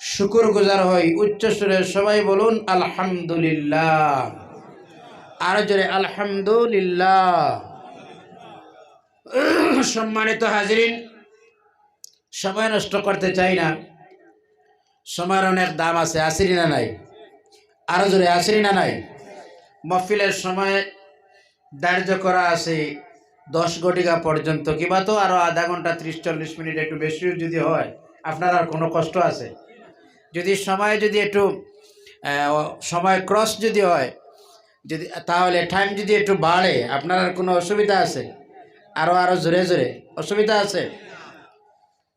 শুকরগুজার হই। উচ্চ সুরে সবাই বলুন আলহামদুলিল্লাহ। আরো জোরে আলহামদুলিল্লাহ। সম্মানিত হাজিরিন, সময় নষ্ট করতে চাই না। সময়ের অনেক দাম আছে, আসিরি না নাই? আরো জোরে আসিরি না নাই? মহফিলের সময় ধার্য করা আছে 10 ঘটিকা পর্যন্ত, কিংবা তো আরো আধা ঘন্টা 30-40 মিনিট একটু বেশি যদি হয় আপনার আর কোনো কষ্ট আছে? যদি সময় যদি একটু সময় ক্রস যদি হয়, যদি তাহলে টাইম যদি একটু বাড়ে আপনার আর কোনো অসুবিধা আছে? আরো আরো জোরে জোরে অসুবিধা আছে?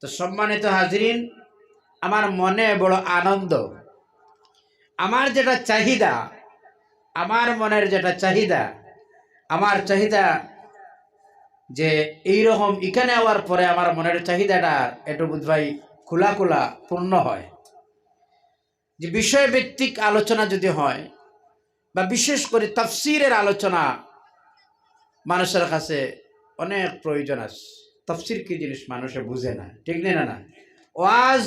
তো সম্মানিত হাজিরিন, আমার মনে বড় আনন্দ। আমার যেটা চাহিদা, আমার মনের যেটা চাহিদা, আমার চাহিদা যে এইরকম এখানে হওয়ার পরে আমার মনের চাহিদাটা একটু বোধহয় খোলা খোলা পূর্ণ হয়। যে বিষয়ভিত্তিক আলোচনা যদি হয়, বা বিশেষ করে তাফসীরের আলোচনা মানুষের কাছে অনেক প্রয়োজন আছে। তাফসীর কি জিনিস মানুষে বুঝে না, ঠিক না? না, ওয়াজ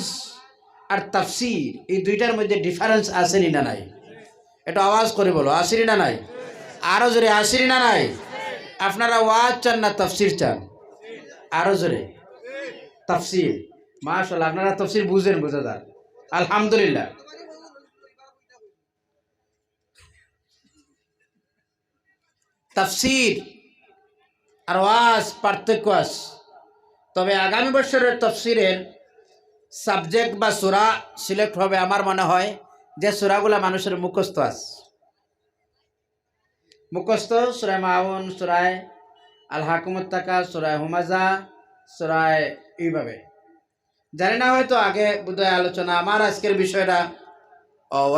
আর তাফসীর এই দুইটার মধ্যে ডিফারেন্স আসেনি না নাই? এটা আওয়াজ করে বলো, আসেনি না নাই? আরো জোরে আসেনি না নাই? আপনারা ওয়াজ চান না তাফসীর চান? আরো জোরে তাফসীর। মাশাআল্লাহ, আপনারা তাফসীর বুঝেন, বুঝাদার, আলহামদুলিল্লাহ। তাফসীর আর ওয়াজ পার্থক্য আছে। তবে আগামী বছরের তাফসীরের সাবজেক্ট বা সূরা সিলেক্ট হবে আমার মনে হয় যে সূরাগুলা মানুষের মুখস্থ আছে। মুখস্থ সূরা মাউন, সূরা আল হাকুমুত তাকাস, সূরা হুমাজা, সূরা এইভাবে জানি না, হয়তো আগে বোধহয় আলোচনা। আমার আজকের বিষয়টা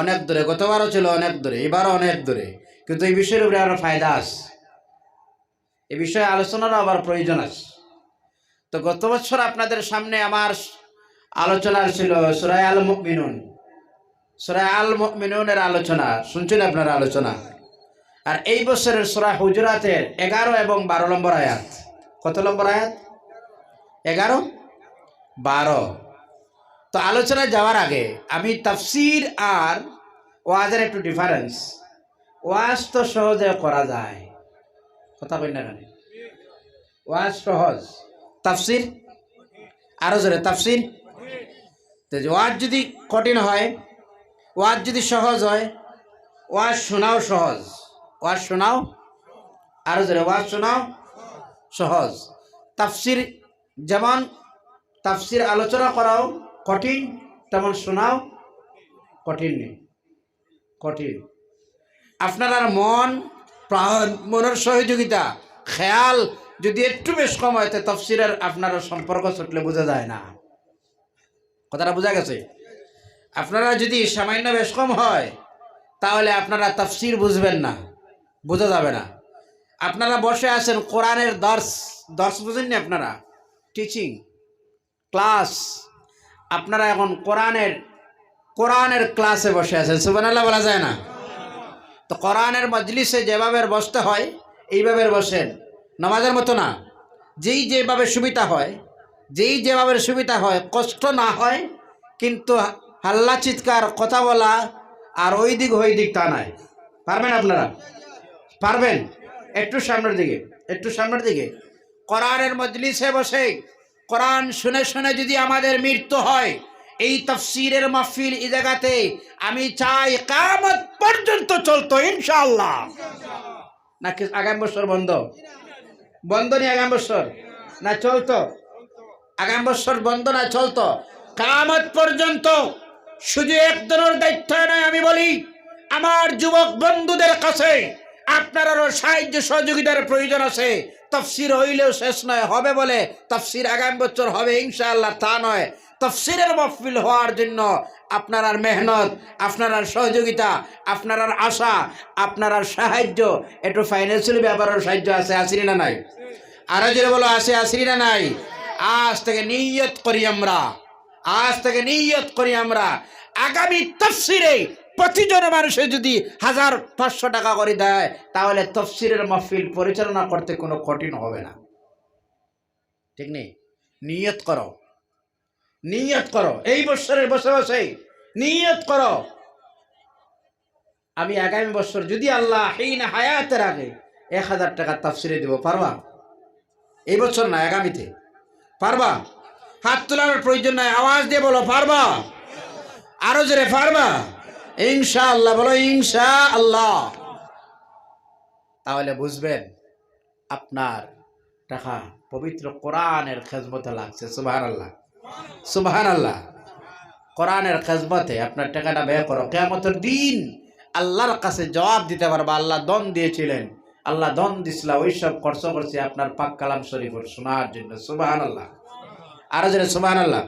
অনেক দূরে, গতবারও ছিল অনেক দূরে, এবারও অনেক দূরে, কিন্তু এই বিষয়ের উপরে আরো ফায়দা আছে, এই বিষয়ে আলোচনারও আবার প্রয়োজন আছে। তো গত বছর আপনাদের সামনে আমার আলোচনা ছিল সূরা আল মুমিনুন। সূরা আল মুমিনুনের আলোচনা শুনছেন আপনারা আলোচনা। আর এই বছরের সূরা হুজুরাতের 11 এবং 12 নম্বর আয়াত। কত নম্বর আয়াত? 11, 12। তো আলোচনায় যাওয়ার আগে আমি তাফসীর আর ওয়াজের একটু ডিফারেন্স। ওয়াজ তো সহজে করা যায়, কথা বলেন না কেন? ওয়াজ সহজ, তাফসীর আরো জোরে তাফসীর। তো ওয়াজ যদি কঠিন হয়, ওয়াজ যদি সহজ হয়, ওয়াজ শোনাও সহজ। ওয়াজ শোনাও, আরো জোরে ওয়াজ শোনাও সহজ। তাফসীর যেমন তাফসীর আলোচনা করাও কঠিন, তেমন শোনাও কঠিন নেই, কঠিন। আপনার আর মনের সহযোগিতা, খেয়াল যদি একটু বেশ কম হয়, তাফসীরের আপনার সম্পর্ক ছুটলে বোঝা যায় না। কথাটা বোঝা গেছে? আপনারা যদি সামান্য বেশ কম হয় তাহলে আপনারা তাফসীর বুঝবেন না, বোঝা যাবে না। আপনারা বসে আছেন কোরআনের দর্স বুঝেননি আপনারা, টিচিং ক্লাস, আপনারা এখন কোরআনের ক্লাসে বসে আছেন, সুবহানাল্লাহ বলা যায় না? তো কোরআনের মজলিসে যেভাবে বসতে হয় এইভাবে বসেন, নামাজের মতো না। যেভাবে সুবিধা হয়, যেভাবে সুবিধা হয়, কষ্ট না হয়, কিন্তু হাল্লা চিৎকার কথা বলা আর ওই দিক তা নয়। পারবেন আপনারা? পারবেন? একটু সামনের দিকে, একটু সামনের দিকে। কোরআনের মজলিসে বসে কোরআন শুনে শুনে যদি আমাদের মৃত্যু হয়, এই তাফসীরের মাহফিল এই জায়গাতে আমি চাই কিয়ামত পর্যন্ত চলতো ইনশাআল্লাহ। নাকি আগামী বছর বন্ধ? বন্ধ নেই আগামী বছর, না চলতো? আগামী বছর বন্ধ না চলতো কিয়ামত পর্যন্ত। শুধু একজনের দায়িত্ব নয়, আমি বলি আমার যুবক বন্ধুদের কাছে আপনারও সাহায্য সহযোগিতার প্রয়োজন আছে। তাফসীর হইলেও শেষ নয়, হবে বলে তাফসীর আগামী বছর হবে ইনশাআল্লাহ তা নয়। তাফসীরের মাহফিল হওয়ার জন্য আপনার মেহনত, আপনার সহযোগিতা, আপনার আশা, আপনার সাহায্য, একটু ফাইন্যান্সিয়াল ব্যাপারের সাহায্য আছে, আসেনি না নাই? আরো জোরে বলো, আছে, আসেনি না নাই? আজ থেকে নিয়ত করি আমরা, আজ থেকে নিয়ত করি আমরা আগামী তাফসীরে প্রতিজন মানুষে যদি 1500 টাকা করে দেয় তাহলে তাফসীরের মাহফিল পরিচালনা করতে কোনো কঠিন হবে না, ঠিক নেই? নিয়ত করো, নিয়ত করো। এই বছরের বসে বসে নিয়ত করো আমি আগামী বছর যদি আল্লাহ হিনা হায়াতের আগে 1000 টাকা তাফসিরে দেব, পারবা? এই বছর না, আগামীতে পারবা? হাত তোলার প্রয়োজন নাই, আওয়াজ দিয়ে বলো পারবা? আরো জোরে পারবা? ইনশাআল্লাহ বলো ইনশাআল্লাহ। তাহলে বুঝবেন আপনার টাকা পবিত্র কোরআনের খেজমতে লাগছে। সুবহানাল্লাহ, সুবহানাল্লাহ। কোরআনের খেজমতে আপনার টাকাটা ব্যয় করো। কিয়ামতের দিন আল্লাহর কাছে জবাব দিতে পারবা, আল্লাহ দন দিয়েছিলেন, আল্লাহ দন দিছিল, ওইসব খরচ করছে আপনার পাক কালাম শরীফের শোনার জন্য। সুবহানাল্লাহ, আরো জোরে সুবহানাল্লাহ।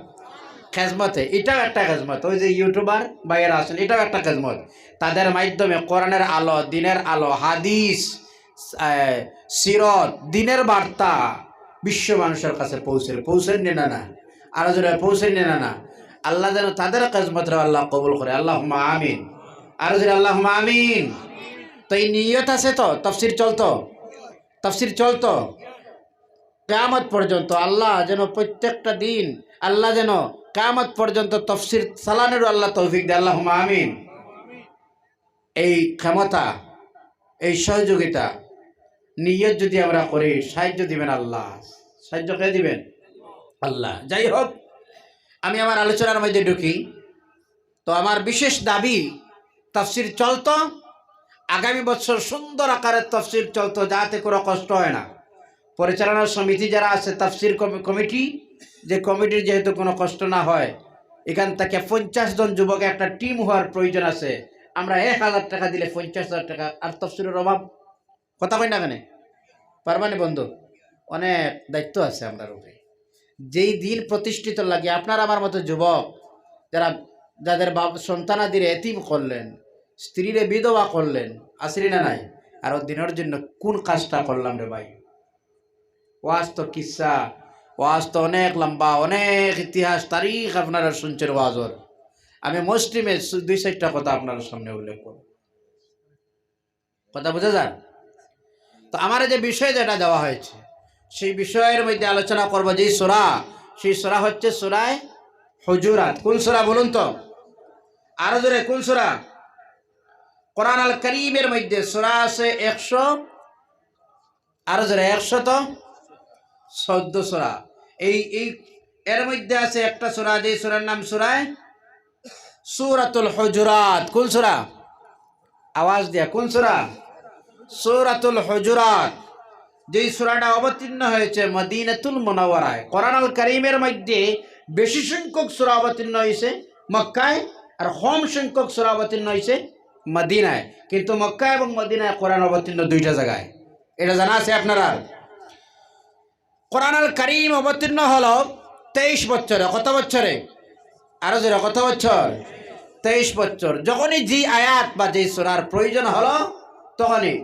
খেজমতে এটাও একটা খেজমত। ওই যে ইউটিউবার ভাইয়েরা আছেন, এটাও একটা খেজমত। তাদের মাধ্যমে কোরআনের আলো, দিনের আলো, হাদিস, সিরত, দিনের বার্তা বিশ্ব মানুষের কাছে পৌঁছে নেনা না, আরো জোরে পৌঁছে নেনা না। আল্লাহ যেন তাদের খেজমতরে আল্লাহ কবুল করে। আল্লাহুম্মা আমিন, আরো জোরে আল্লাহুম্মা আমিন। তো এই নিয়ত আছে তো, তাফসীর চলতো কিয়ামত পর্যন্ত। আল্লাহ যেন প্রত্যেকটা দিন, আল্লাহ যেন কিয়ামত পর্যন্ত তাফসীর চালানোর আল্লাহ তৌফিক দেয়। আল্লাহুম্মা আমিন। এই ক্ষমতা, এই সহযোগিতা, নিয়ত যদি আমরা করি, সাহায্য দিবেন আল্লাহ। সাহায্য কে দিবেন? আল্লাহ। যাই হোক, আমি আমার আলোচনার মধ্যে ঢুকি। তো আমার বিশেষ দাবি তাফসীর চলতো, আগামী বছর সুন্দর আকারের তাফসীর চলতো, যাতে কোনো কষ্ট হয় না। পরিচালনা সমিতি যারা আছে, তাফসীর কমিটি, যে কমিটির যেহেতু কোনো কষ্ট না হয়, এখান থেকে 50 জন যুবক একটা টিম হওয়ার প্রয়োজন আছে। আমরা 1000 টাকা দিলে 50,000 টাকা, আর তাফসীরের অভাব, কথা কই না কেন? পারবানি বন্ধু? অনেক দায়িত্ব আছে আপনার উপরে। যেই দিন প্রতিষ্ঠিত লাগে, আপনার আমার মতো যুবক যাদের সন্তানাদির এতিম করলেন, স্ত্রীরে বিধবা করলেন, আসরি না নাই? আর দিনের জন্য কোন কাজটা করলাম রে ভাই? ওয়াজ তো কিসা, ওয়াজ তো অনেক লম্বা, অনেক ইতিহাস তারিখ আপনারা শুনছেন ওয়াজর। আমি মুসলিমের 2-4টা কথা আপনার সামনে উল্লেখ করব, কথা বুঝা যান? তো আমার যে বিষয় যেটা দেওয়া হয়েছে, সেই বিষয়ের মধ্যে আলোচনা করব। যে সূরা, সেই সূরা হচ্ছে সূরা হুজুরাত। কোন সূরা বলুন তো? আরো জোরে, কোন সূরা? কোরআন আল কারীমের মধ্যে সূরা আছে 100, আরো জোরে 114 সূরা। এই এর মধ্যে আছে একটা সূরা, যে সূরার নাম সূরাতুল হুজুরাত। কোন সূরা? আওয়াজ দিয়া, কোন সূরা? সূরাতুল হুজুরাত। যেই সূরাটা অবতীর্ণ হয়েছে মদিনাতুল মুনাওয়ারায়। কোরআন আল কারীমের মধ্যে বেশি সংখ্যক সূরা অবতীর্ণ হয়েছে মক্কায়, আর কম সংখ্যক সূরা অবতীর্ণ হয়েছে মদিনায়। কিন্তু মক্কা এবং মদিনায় কোরআন অবতীর্ণ 2টা জায়গায়, এটা জানা আছে আপনারা? কোরআন আল কারীম অবতীর্ণ হলো 23 বছরে। কত বছরে? আরো জোরে, কত বছর? 23 বছর। যখনই যে আয়াত বা যে সূরার প্রয়োজন হলো, তখনই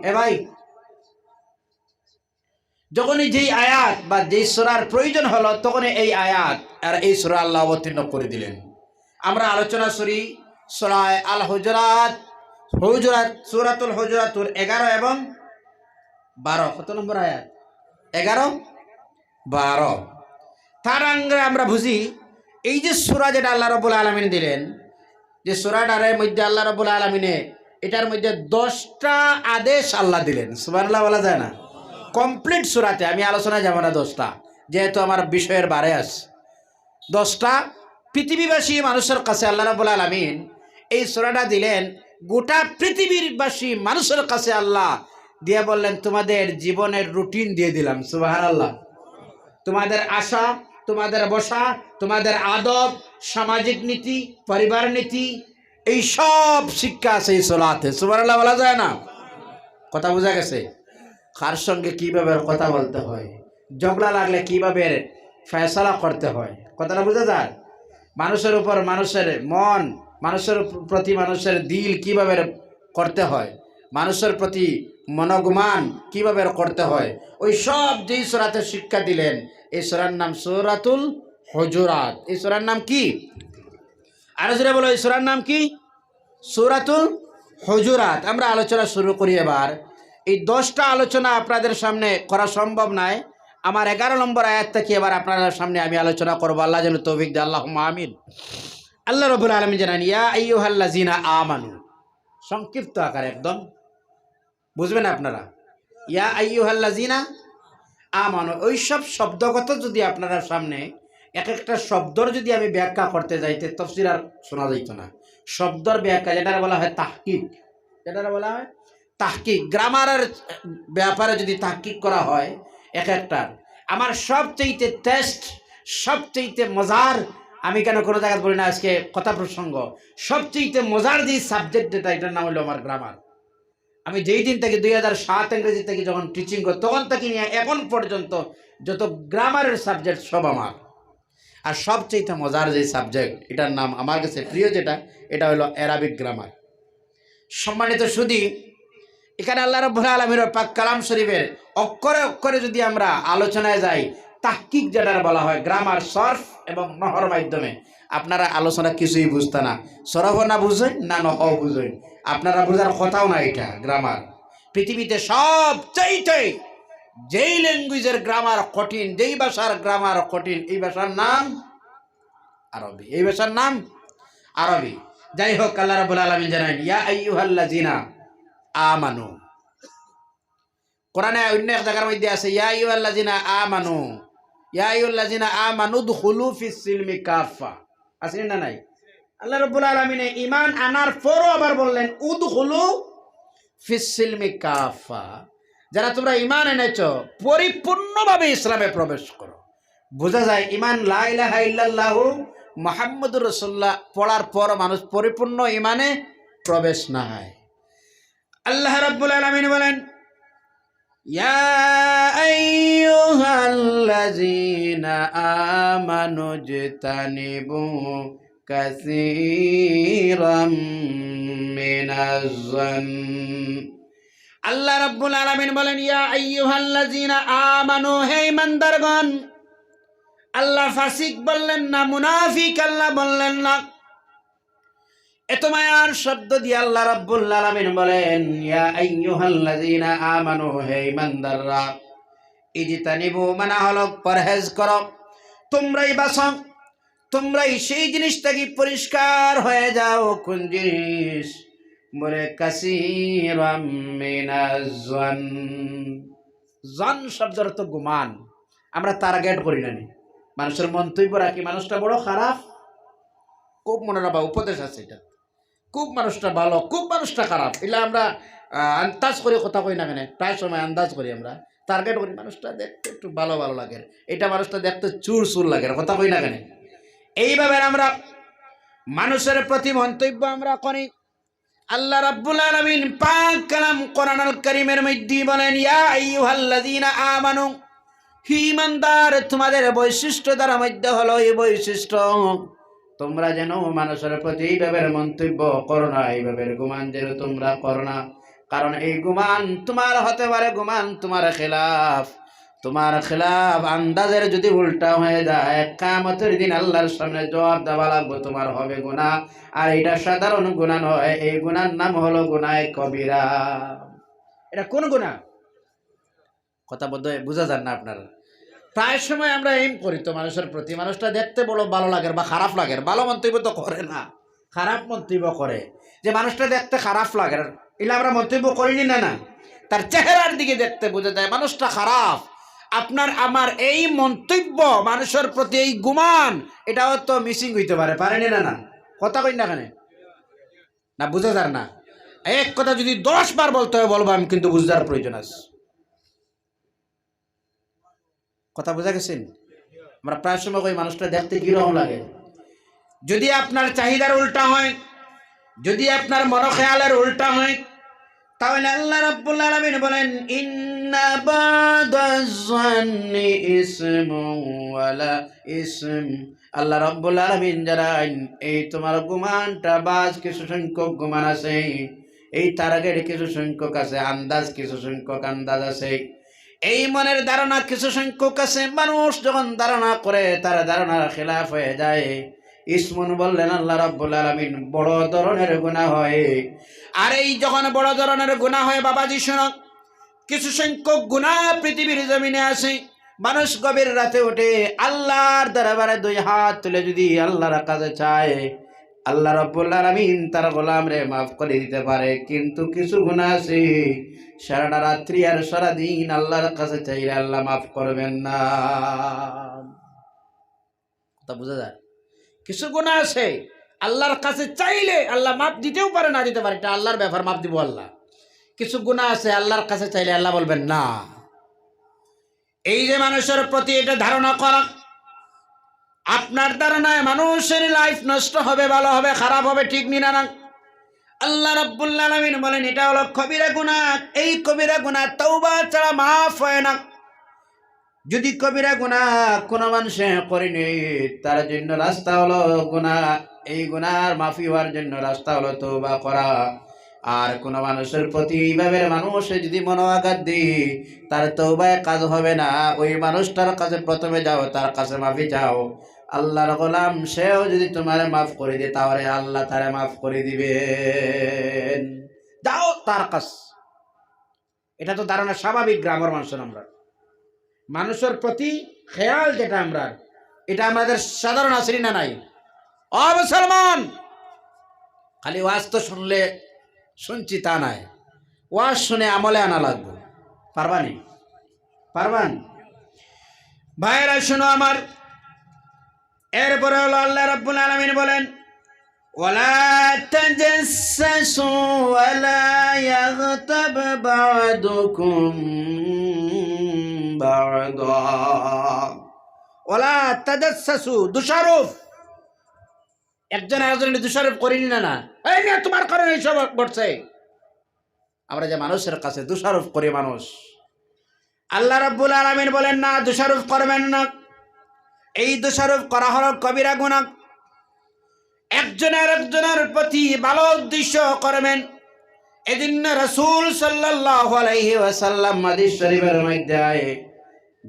যখনই যেই আয়াত বা যেই সূরার প্রয়োজন হলো, তখনই এই আয়াত আর এই সূরা আল্লাহ অবতীর্ণ করে দিলেন। আমরা আলোচনা করি সূরা আল হুজুরাত, সূরাতুল হুজুরাতুর 11 এবং 12। কত নম্বর আয়াত? 11, 12। তার আগে আমরা বুঝি, এই যে সূরা যেটা আল্লাহ রাব্বুল আলামিন দিলেন, যে সূরাটার মধ্যে আল্লাহ রাব্বুল আলামিনে এটার মধ্যে 10টা আদেশ আল্লাহ দিলেন। সুবহানাল্লাহ বলা যায় না? কমপ্লিট সূরাতে আমি আলোচনা যাব না 10টা, যেহেতু আমার বিষয়ের বারে আছে। 10টা পৃথিবীবাসী মানুষের কাছে আল্লাহ রাব্বুল আলামিন এই সূরাটা দিলেন। গোটা পৃথিবীবাসী মানুষের কাছে আল্লাহ দিয়ে বললেন, তোমাদের জীবনের রুটিন দিয়ে দিলাম। সুবহানাল্লাহ। তোমাদের আশা, তোমাদের বসা, তোমাদের আদব, সামাজিক নীতি, পরিবার নীতি, এই সব শিক্ষা আছে এই সূরাতে। সুবহানাল্লাহ বলা যায় না? কথা বোঝা গেছে? কার সঙ্গে কিভাবে কথা বলতে হয়, ঝগড়া লাগলে কিভাবে ফয়সালা করতে হয়, কথাটা বোঝা যায়? মানুষের উপর মানুষের মন, মানুষের প্রতি মানুষের দিল কিভাবে করতে হয়, মানুষের প্রতি মনোগুমান কিভাবে করতে হয়, ওই সব যেই সূরাতে শিক্ষা দিলেন। এই সূরার নাম সূরাতুল হুজুরাত। এই সূরার নাম কি? আরো জোরে বলো, এই সূরার নাম কি? সূরাতুল হুজুরাত। আমরা আলোচনা শুরু করি এবার। এই 10টা আলোচনা আপনাদের সামনে করা সম্ভব নয়। আমার 11 নম্বর আয়াত থেকে এবার আপনাদের সামনে আমি আলোচনা করব। আল্লাহ যেন তৌফিক দেয়। আল্লাহুম্মা আমিন। আল্লাহ রাব্বুল আলামিন জানান ইয়া আইয়ুহাল্লাযিনা আমানু, সংক্ষিপ্ত আকারে একদম বুঝবেন আপনারা। ইয়া আইয়ুহাল্লাযিনা আমানু, ওই সব শব্দগত যদি আপনারা সামনে এক একটা শব্দর যদি আমি ব্যাখ্যা করতে যাইতে তাফসীর আর শোনা যাইত না। শব্দর ব্যাখ্যা যেটা বলা হয় তাহকিক, যেটা বলা হয় তাহকিক, গ্রামারের ব্যাপারে যদি তাহকিক করা হয় এক একটা, আমার সবচেয়ে টেস্ট, সবচেয়ে মজার, আমি কেন কোনো জায়গায় বলি না আজকে কথা প্রসঙ্গ, সবচেয়ে মজার যে সাবজেক্ট যেটা, এটার নাম হলো আমার গ্রামার। আমি যেই দিন থেকে 2007 ইংরেজি থেকে যখন টিচিং করি তখন থেকে নিয়ে এখন পর্যন্ত যত গ্রামারের সাবজেক্ট সব আমার। আর সবচেয়ে মজার যে সাবজেক্ট, এটার নাম আমার কাছে প্রিয় যেটা, এটা হলো অ্যারাবিক গ্রামার। সম্মানিত শুধু এখানে আল্লাহ রাব্বুল আলামিনের পাক কালাম শরীফের অক্ষরে অক্ষরে যদি আমরা আলোচনায় যাই, তাহকিক যেটা বলা হয় গ্রামার, সরফ এবং নহর মাধ্যমে, আপনারা আলোচনা কিছুই বুঝতে না, সরফ না বুঝেন না নহও বুঝেন, আপনারা বোঝার কথাও না। এটা গ্রামার পৃথিবীতে সবচাইতে যেই ল্যাঙ্গুয়েজের গ্রামার কঠিন, যেই ভাষার গ্রামার কঠিন, এই ভাষার নাম আরবি, এই ভাষার নাম আরবি। যাই হোক, আল্লাহ রাব্বুল আলামিন জানেন ইয়া আইয়ুহাল্লাযিনা আমানু, কোরআনে অন্য এক জায়গার মধ্যে আছে ইয়া আইয়ুহাল্লাযিনা আমানু, ইয়া আইয়ুহাল্লাযিনা আমানু দুখুলু ফিস সিলমি কাফা, আছে না নাই? আল্লাহ রাব্বুল আলামিন ঈমান আনার পরও আবার বললেন উদখুলু ফিস সিলমি কাফা, যারা তোমরা ঈমান এনেছো পরিপূর্ণভাবে ইসলামে প্রবেশ করো। বোঝা যায় ঈমান লা ইলাহা ইল্লাল্লাহু মুহাম্মাদুর রাসূলুল্লাহ পড়ার পর মানুষ পরিপূর্ণ ঈমানে প্রবেশ না হয়। আল্লাহ রাব্বুল আলামিন বলেন ইয়া আইয়ুহাল্লাযীনা আমানু ইজতানিবু কাসীরাম মিনাজ-যন, আল্লাহ রাব্বুল আলামিন বলেন ইয়া আইয়ুহাল্লাযীনা আমানু, হে ঈমানদারগণ। আল্লাহ ফাসিক বললেন না, মুনাফিক আল্লাহ বললেন না, এত মায়ার শব্দ দিয়ে আল্লাহ রাব্বুল আলামিন বলেন ইয়া আইয়ুহাল্লাযীনা আমানু, হে ঈমানদাররা, ইজতানিবু মানা হলো পরহেজ করো, তোমরাই বাঁচো, তোমরাই সেই জিনিস থেকে পরিষ্কার হয়ে যাও। কোন জিনিস? বলে কাসীরাম মিনাজ-যন, জন শব্দের অর্থ গুমান। আমরা টার্গেট করি না, মানুষের মন্তব্য রাখি মানুষটা বড় খারাপ, খুব মনে রাখবা উপদেশ আছে এটা, খুব মানুষটা ভালো, খুব মানুষটা খারাপ, এগুলো আমরা আন্দাজ করে কথা কই না কেন, প্রায় সময় আন্দাজ করি আমরা, টার্গেট করি মানুষটা দেখতে একটু ভালো ভালো লাগে, এটা মানুষটা দেখতে চুর চুর লাগে, কথা কই না কেন। এইভাবে আমরা মানুষের প্রতি মন্তব্য আমরা করি। আল্লাহ রাব্বুল আলামিন পাক কালাম কোরআনুল কারীমের মধ্যে বলেন ইয়া আইয়ুহাল্লাযীনা আমানু, হে ঈমানদার, তোমাদের বৈশিষ্ট্য দ্বারা মধ্যে হলো এই বৈশিষ্ট্য, তোমরা যেন মানুষের প্রতি এইভাবে মন্তব্য করো না, এইভাবে গুমান যেন তোমরা করো না, কারণ এই গুমান তোমার হতে পারে গুমান তোমার খেলাফ, তোমার খেলাফ আন্দাজের যদি উল্টা হয়ে যায় কিয়ামতের দিন আল্লাহর সামনে জবাব দেওয়া লাগবে, তোমার হবে গুনাহ। আর এটা সাধারণ গুনাহ নয়, এই গুনার নাম হলো গুনাহে কবিরা। এটা কোন গুনাহ? কথা বুঝা যান না আপনারা? প্রায় সময় আমরা এম করি তো মানুষের প্রতি, মানুষটা দেখতে বড় ভালো লাগে বা খারাপ লাগে, ভালো মন্তব্য তো করে না, খারাপ মন্তব্য করে, যে মানুষটা দেখতে খারাপ লাগে এলে আমরা মন্তব্য করিনি না, না, তার চেহারার দিকে দেখতে বোঝা যায় মানুষটা খারাপ। আপনার আমার এই মন্তব্য মানুষের প্রতি, এই গুমান, এটাও তো মিসিং হইতে পারে, পারেনি না, না, কথা কই না কেন না, বুঝা যার না। এক কথা যদি 10 বার বলতে হয় বলবো আমি, কিন্তু বুঝার প্রয়োজন আছে। কথা বোঝা গেছেন? আমরা প্রায় সময় ওই মানুষটা দেখতে কিরকম লাগে, যদি আপনার চাহিদার উল্টা হয়, যদি আপনার মনোখেয়ালের উল্টা হয়, তাহলে আল্লাহ রাব্বুল আলামিন বলেন ইন্না বাদায-যন্নি ইসমুন ওয়ালা ইসম, আল্লাহ রাব্বুল আলামিন জানেন এই তোমার গুমানটা বাজ কিছু সংখ্যক গুমান আছে, এই টার্গেট কিছু সংখ্যক আছে, আন্দাজ কিছু সংখ্যক আন্দাজ আছে, এই মনের ধারণা কিছু সংখ্যক আছে। মানুষ যখন ধারণা করে তার ধারণার খেলাফ হয়ে যায়, ইসমুন বললেন আল্লাহ রাব্বুল আলামিন বড় ধরনের গুনাহ হয়। আর এই যখন বড় ধরনের গুনাহ হয় বাবাজি শোনো, কিছু সংখ্যক গুনাহ পৃথিবীর জমিনে আছে, মানুষ গভীর রাতে উঠে আল্লাহর দরবারে 2 হাত তুলে যদি আল্লাহর কাছে চায়, আল্লাহ রাব্বুল আলামিন তার গোলামরে মাফ করে দিতে পারে, কিন্তু কিছু গুনাহ আছে সারাটা রাত্রি আর সারাদিন আল্লাহর কাছে চাইলে আল্লাহ মাফ করবেন না। তা বোঝা যায়, কিছু গুনাহ আছে আল্লাহর কাছে চাইলে আল্লাহ মাফ দিতেও পারে, না দিতে পারে, এটা আল্লাহর ব্যাপার, মাফ দিব আল্লাহ। কিছু গুনাহ আছে আল্লাহর কাছে চাইলে আল্লাহ বলবেন না। এই যে মানুষের প্রতি এটা ধারণা করা, আপনার ধারণায় মানুষের লাইফ নষ্ট হবে, ভালো হবে, খারাপ হবে, ঠিক নিনা না। আল্লাহ রাব্বুল আলামিন বলেন এটা হলো কবিরা গুনাহ। এই কবিরা গুনাহ তওবা ছাড়া মাফ হয় না। যদি কবিরা গুনাহ কোন মানুষে করেনি, তার জন্য রাস্তা হলো গুনাহ, এই গুনার মাফি হওয়ার জন্য রাস্তা হলো তওবা করা। আর কোন মানুষের প্রতি এইভাবে মানুষে যদি মনোআঘাত দিই, তার তওবায় কাজ হবে না। ওই মানুষটার কাছে প্রথমে যাও, তার কাছে মাফি চাও। আল্লাহর গোলাম সেও যদি তোমারে মাফ করে দেয়, তাহলে আল্লাহ তারে মাফ করে দিবেন। যাও তার কাছে। এটা তো ধারণা স্বাভাবিক গ্রামের মানুষের, আমরা মানুষের প্রতি খেয়াল যেটা আমরা, এটা আমাদের সাধারণ আসরি না নাই। ও মুসলমান, খালি ওয়াজ তো শুনলে শুনছি তা নাই, ওয়াজ শুনে আমলে আনা লাগবে। পারবানি? পারবান? ভাইরা শুনো আমার, এরপরে হলো আল্লাহ রাব্বুল আলামিন বলেন ওয়ালা তাজাসসু ওয়ালা ইয়াগতাব বা'দুকুম বা'দা। ওয়ালা তাজাসসু, দোষারোপ, একজন আরেকজনের দোষারোপ করিনি না, না এই না তোমার কারণে এইসব ঘটছে। আমরা যে মানুষের কাছে দোষারোপ করি মানুষ, আল্লাহ রাব্বুল আলামিন বলেন না, দোষারোপ করবেন না। এই দোষারোপ করা হলো কবিরা গুনাহ। একজনের একজনের প্রতি ভালো উদ্দেশ্য করবেন। এজন্য রাসূল সাল্লাল্লাহু আলাইহি ওয়াসাল্লাম হাদিস শরীফের মধ্যে আয়ে,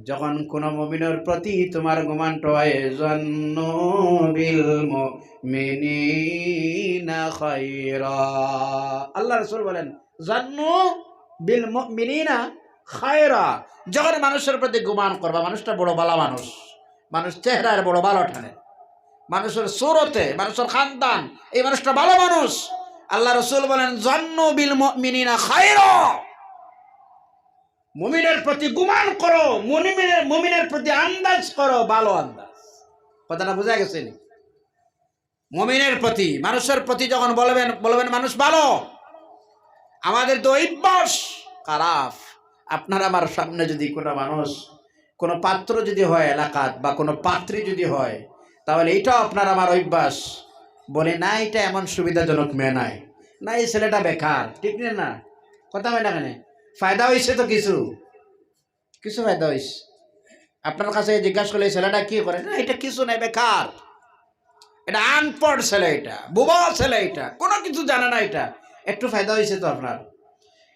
যখন কোন মুমিনের প্রতি তোমার গুমানটা হয়, জান্নু বিল মুমিনিনা খায়রা। আল্লাহ রাসূল বলেন জান্নু বিল মুমিনিনা খায়রা। যখন মানুষের প্রতি গুমান করবা, মানুষটা বড় ভালো মানুষ, মানুষ চেহারার বড় ভালো ঠানে, মানুষের সুরতে, মানুষের খানদান, এই মানুষটা ভালো মানুষ, আল্লাহ রাসূল বলেন জান্নু বিল মুমিনিনা খায়রা। মুমিনের প্রতি গুমান করো, মুমিনের প্রতি আন্দাজ করো, ভালো আন্দাজ। কথাটা বোঝা গেছে? মুমিনের প্রতি, মানুষের প্রতি যখন বলবেন মানুষ ভালো। আমাদের তো অভ্যাস খারাপ। আপনার আমার সামনে যদি কোনো মানুষ, কোনো পাত্র যদি হয় এলাকাত, বা কোনো পাত্রী যদি হয়, তাহলে এইটাও আপনার আমার অভ্যাস, বলে না এটা এমন সুবিধাজনক মেয়ে নাই, না এই ছেলেটা বেকার, ঠিক না? কথা হয় না? কেন ফায়দা হয়েছে তো, কিছু ফায়দা হয়েছে। আপনার কাছে জিজ্ঞাসা করলে এই ছেলেটা কি করে, না এটা কিছু নাই, বেকার, এটা আনপড় ছেলে, এটা বুবা ছেলে, এটা কোনো কিছু জানে না, এটা একটু ফায়দা হয়েছে তো আপনার।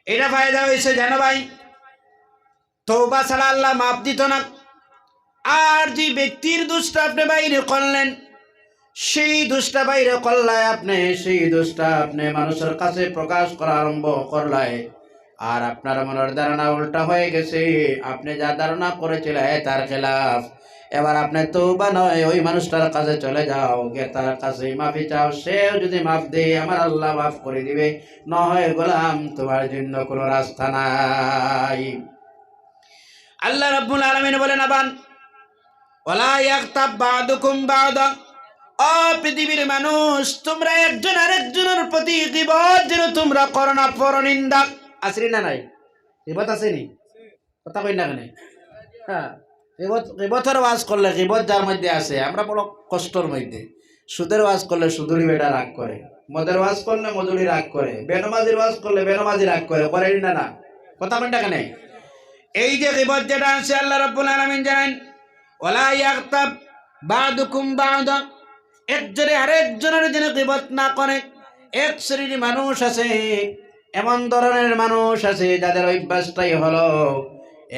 এটা ফায়দা হয়েছে জানো ভাই, তওবা ছাড়া আল্লাহ মাফ দিত না। আর যে ব্যক্তির দোষটা আপনি বাইরে করলেন, সেই দোষটা বাইরে করলায় আপনি, সেই দোষটা আপনি মানুষের কাছে প্রকাশ করা আরম্ভ করলায়, আর আপনার মনের ধারণা উল্টা হয়ে গেছে, আপনি যা ধারণা করেছিলেন তার খেলাফ। এবার আপনি তওবা নয়, ওই মানুষটার কাছে চলে যাও, গিয়ে তার কাছে মাফি চাও। সেও যদি মাফ দেয়, আমার আল্লাহ মাফ করে দিবে, না হয় গোলাম তোমার জন্য কোনো রাস্তা নাই। আল্লাহ রাব্বুল আলামিন বলেন আবার ওয়ালা ইয়াগতাব বা'দুকুম বা'দা। ও পৃথিবীর মানুষ, তোমরা একজন আরেকজনের প্রতি গীবত যেন তোমরা করো না, পরনিন্দা। আসরি না নাই? গীবত আসেনি? কথা কই না কেন? হ্যাঁ, গীবতের ওয়াজ করলে, গীবত যার মধ্যে আছে, আমরা বড় কষ্টর মধ্যে। সুদের ওয়াজ করলে সুদুরি বেটা রাগ করে, মদের ওয়াজ করলে মজুরি রাগ করে, বেনমাজির ওয়াজ করলে বেনমাজি রাগ করে, করেন না? না, কথা কই না কেন? এই যে গীবত যেটা আছে, আল্লাহ রাব্বুল আলামিন জানেন ওয়ালা ইয়াগতাব বা'দুকুম বা'দা, একজনে আরেকজনের যেন গীবত না করে। এক শ্রেণীর মানুষ আছে, এমন ধরনের মানুষ আছে যাদের অভ্যাসটাই হলো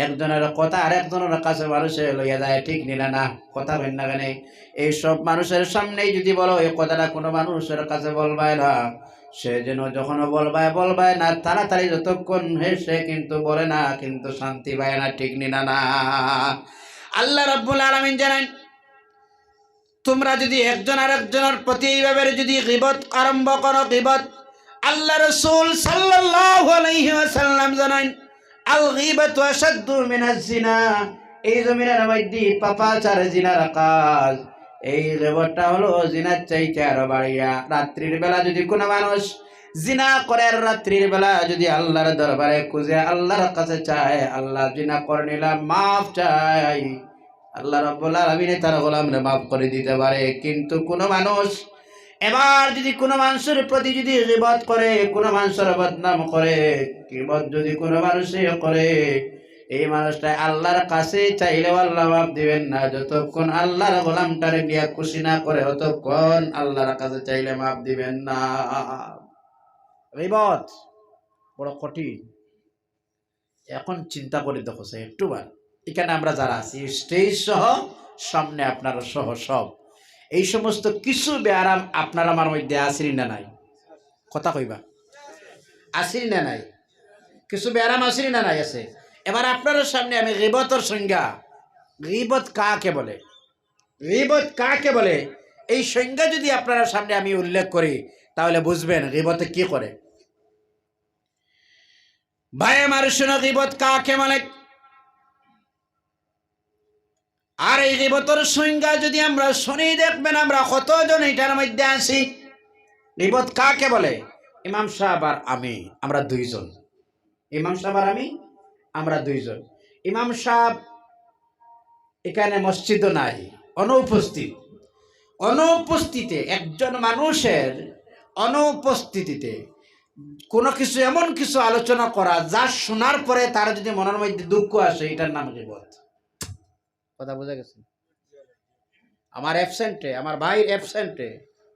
একজনের কথা আরেকজনের কাছে মানুষে লইয়া যায়, ঠিক নিলা না? কথা বলেন না কেন? এইসব মানুষের সামনেই যদি বলো এই কথাটা কোনো মানুষের কাছে বলবায় না, সে যেন যখন বলবায় না, তাড়াতাড়ি যতক্ষণ সে কিন্তু বলে না, কিন্তু শান্তি পায় না, ঠিক নিলা না? আল্লাহ রাব্বুল আলামিন জানেন তোমরা যদি একজন আরেকজনের প্রতি এইভাবে যদি গীবত আরম্ভ করো, গীবত আল্লাহ রাসূল সাল্লাল্লাহু আলাইহি ওয়াসাল্লাম জানান আল গীবাতু আশাদ্দু মিনাজ জিনা, এই জমিনের মধ্যে পাপাচার জিনার কাজ, এই গীবতটা হলো জিনার চাইতে আরো বাড়িয়া। রাত্রির বেলা যদি কোনো মানুষ জিনা করে, রাত্রির বেলা যদি আল্লাহর দরবারে খুঁজে আল্লাহর কাছে চায়, আল্লাহ জিনা করে নিলাম মাফ চাই, আল্লাহ রাব্বুল আলামিন তার গোলামরে মাফ করে দিতে পারে। কিন্তু কোন মানুষ এবার যদি কোনো মানুষের প্রতি যদি গীবত করে, কোনো মানুষের বদনাম করে, গীবত যদি কোনো মানুষে করে, এই মানুষটা আল্লাহর কাছে চাইলেও আল্লাহ মাফ দিবেন না। যতক্ষণ আল্লাহর গোলামটারে নিয়ে খুশি না করে ততক্ষণ আল্লাহর কাছে চাইলে মাফ দিবেন না। গীবত বড় কঠিন। এখন চিন্তা করে দেখো একটুবার, এখানে আমরা যারা আছি স্টেজ সহ সামনে আপনারা সহ সব এই সমস্ত কিছু ব্যায়াম আপনার আমার মধ্যে আসেনি না নাই? কথা কইবা, আসেনি না নাই? কিছু ব্যায়াম আসেনি না নাই? আছে। এবার আপনার সামনে আমি গীবতের সংজ্ঞা, গীবত কাকে বলে, গীবত কাকে বলে, এই সংজ্ঞা যদি আপনারা সামনে আমি উল্লেখ করি তাহলে বুঝবেন গীবতে কি করে। ভাই আমার শুনো, গীবত কাকে বলে। আর এই গীবতের সংজ্ঞা যদি আমরা শুনি, দেখবেন আমরা কতজন এটার মধ্যে আছি। গীবত কাকে বলে? ইমাম সাহেব আর আমি, আমরা দুইজন। ইমাম সাহেব আর আমি, আমরা দুইজন। ইমাম সাহেব এখানে মসজিদ নাই, অনুপস্থিত। অনুপস্থিতিতে একজন মানুষের অনুপস্থিতিতে কোনো কিছু এমন কিছু আলোচনা করা যা শোনার পরে তার যদি মনের মধ্যে দুঃখ আসে, এটার নাম গীবত। কথা বোঝা গেছে? আমার অ্যাবসেন্টে, আমার ভাইয়ের অ্যাবসেন্টে,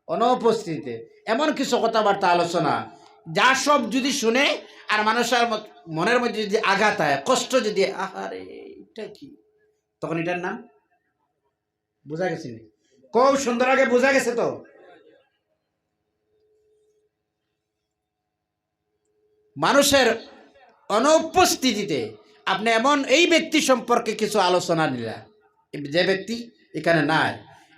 অনুপস্থিতিতে এমন কিছু কথাবার্তা আলোচনা যা সব যদি শুনে আর মানুষের মনের মধ্যে যদি আঘাত হয়, কষ্ট যদি, আহারে এটা কি, তখন এটার নাম বোঝা গেছে? খুব সুন্দর আগে বোঝা গেছে তো। মানুষের অনুপস্থিতিতে আপনি এমন এই ব্যক্তি সম্পর্কে কিছু আলোচনা নিলা, যে ব্যক্তি এখানে নাই,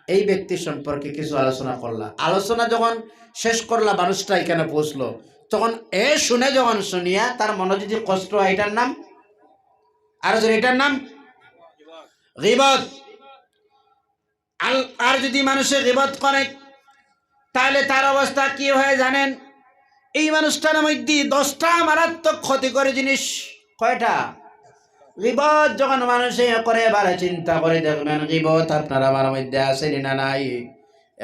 এই ব্যক্তি সম্পর্কে কিছু আলোচনা করলা, আলোচনা যখন শেষ করলা, মানুষটা এখানে পৌঁছলো, তখন এ শুনে যখন শুনিয়া তার মনে যদি কষ্ট হয়, এটার নাম, আর যদি এটার নাম গীবত। আর যদি মানুষে গীবত করে তাহলে তার অবস্থা কি হয় জানেন? এই মানুষটার মধ্যে 10টা মারাত্মক ক্ষতিকর জিনিস। কয়টা? গীবত যখন মানুষে করে, এবার চিন্তা করে দেখবেন গীবত আপনার আমার মধ্যে আসেনি না নাই?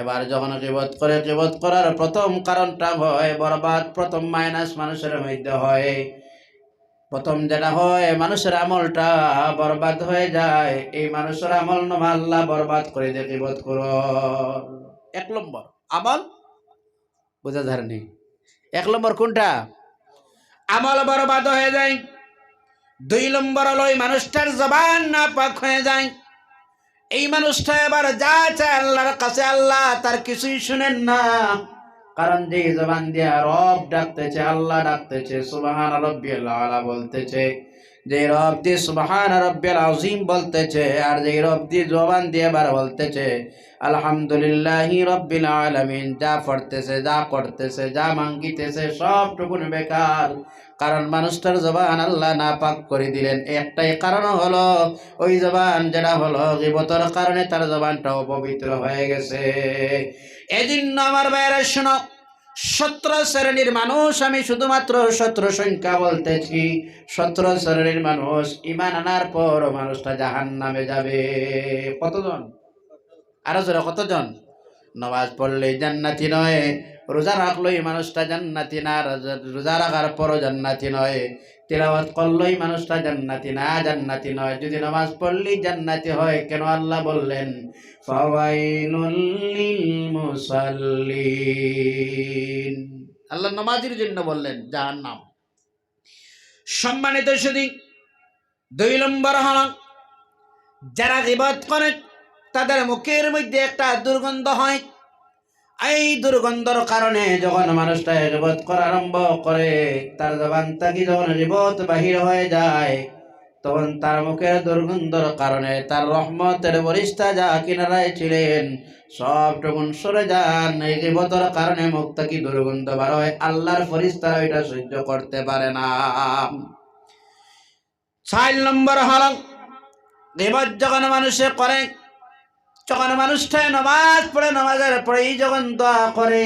এবার যখন গীবত করে, গীবত করার প্রথম কারণটা হয় বরবাদ, প্রথম মাইনাস মানুষের মধ্যে হয়। প্রথম যেটা হয়, মানুষের আমলটা বরবাদ হয়ে যায়। এই মানুষের আমল নামা আল্লাহ বরবাদ করে দিয়ে গীবত করো। 1 নম্বর আমল, বোঝা ধারণী। 1 নম্বর কোনটা? আমল বরবাদ হয়ে যায়। 2 নম্বর হলো এই মানুষটার জবান নাপাক হয়ে যায়। এই মানুষটা এবার যা চায় আল্লাহর কাছে, আল্লাহ তার কিছুই শুনেন না। কারণ যে জবান দিয়ে রব ডাকতেছে, আল্লাহ ডাকতেছে, সুবহান রাব্বিয়াল আলা বলতেছে, যে রব দিয়ে সুবহান রাব্বিয়াল আযীম বলতেছে, আর যে রব দিয়ে জবান দিয়ে এবার বলতেছে আলহামদুলিল্লাহি রাব্বিল আলামিন, যা পড়তেছে, যা করতেছে, যা মাঙ্গিতেছে সবটুকুন বেকার। কারণ মানুষটার জবান আল্লাহ নাপাক করে দিলেন। একটাই কারণ হলো ওই জবান যেটা হলো গীবতের কারণে তার জবানটা অপবিত্র হয়ে গেছে। এজন্য আমার ভাইয়েরা শোনো, 17 শ্রেণীর মানুষ, আমি শুধুমাত্র 17 সংখ্যা বলতেছি। 17 শ্রেণীর মানুষ ঈমান আনার পর মানুষটা জাহান্নামে যাবে। কতজন? আরো জোরে কতজন? নামাজ পড়লে জান্নাতি নয়, রোজা রাখলেই মানুষটা জান্নাতি না, রোজা রাখার পরও জান্নাতি নয়, তিলাওয়াত করলেই মানুষটা জান্নাতি না, জান্নাতি নয়। যদি নামাজ পড়লেই জান্নাতি হয়, কেন আল্লাহ বললেন ফাওয়াইলুল লিল মুসাল্লিন? আল্লাহ নামাজের জন্য বললেন জাহান্নাম। সম্মানিত সুধী, 2 নম্বর হল যারা গীবত করে তাদের মুখের মধ্যে একটা দুর্গন্ধ হয়। এই দুর্গন্ধর কারণে যখন মানুষটা গীবত করা আরম্ভ করে, তার জবান থেকে যখন গীবত বাহির হয়ে যায়, তখন তার মুখের দুর্গন্ধর কারণে তার রহমতের ফেরেশতা যা কিনারায় ছিলেন সবটুকুন সরে যান। এই গীবতের কারণে মুখ থেকে দুর্গন্ধ বার হয়, আল্লাহর ফেরেশতারা এটা সহ্য করতে পারে না। 4 নম্বর হলো গীবত যখন মানুষে করে, যখন মানুষটা নামাজ পড়ে, নামাজের পরেই যখন দোয়া করে,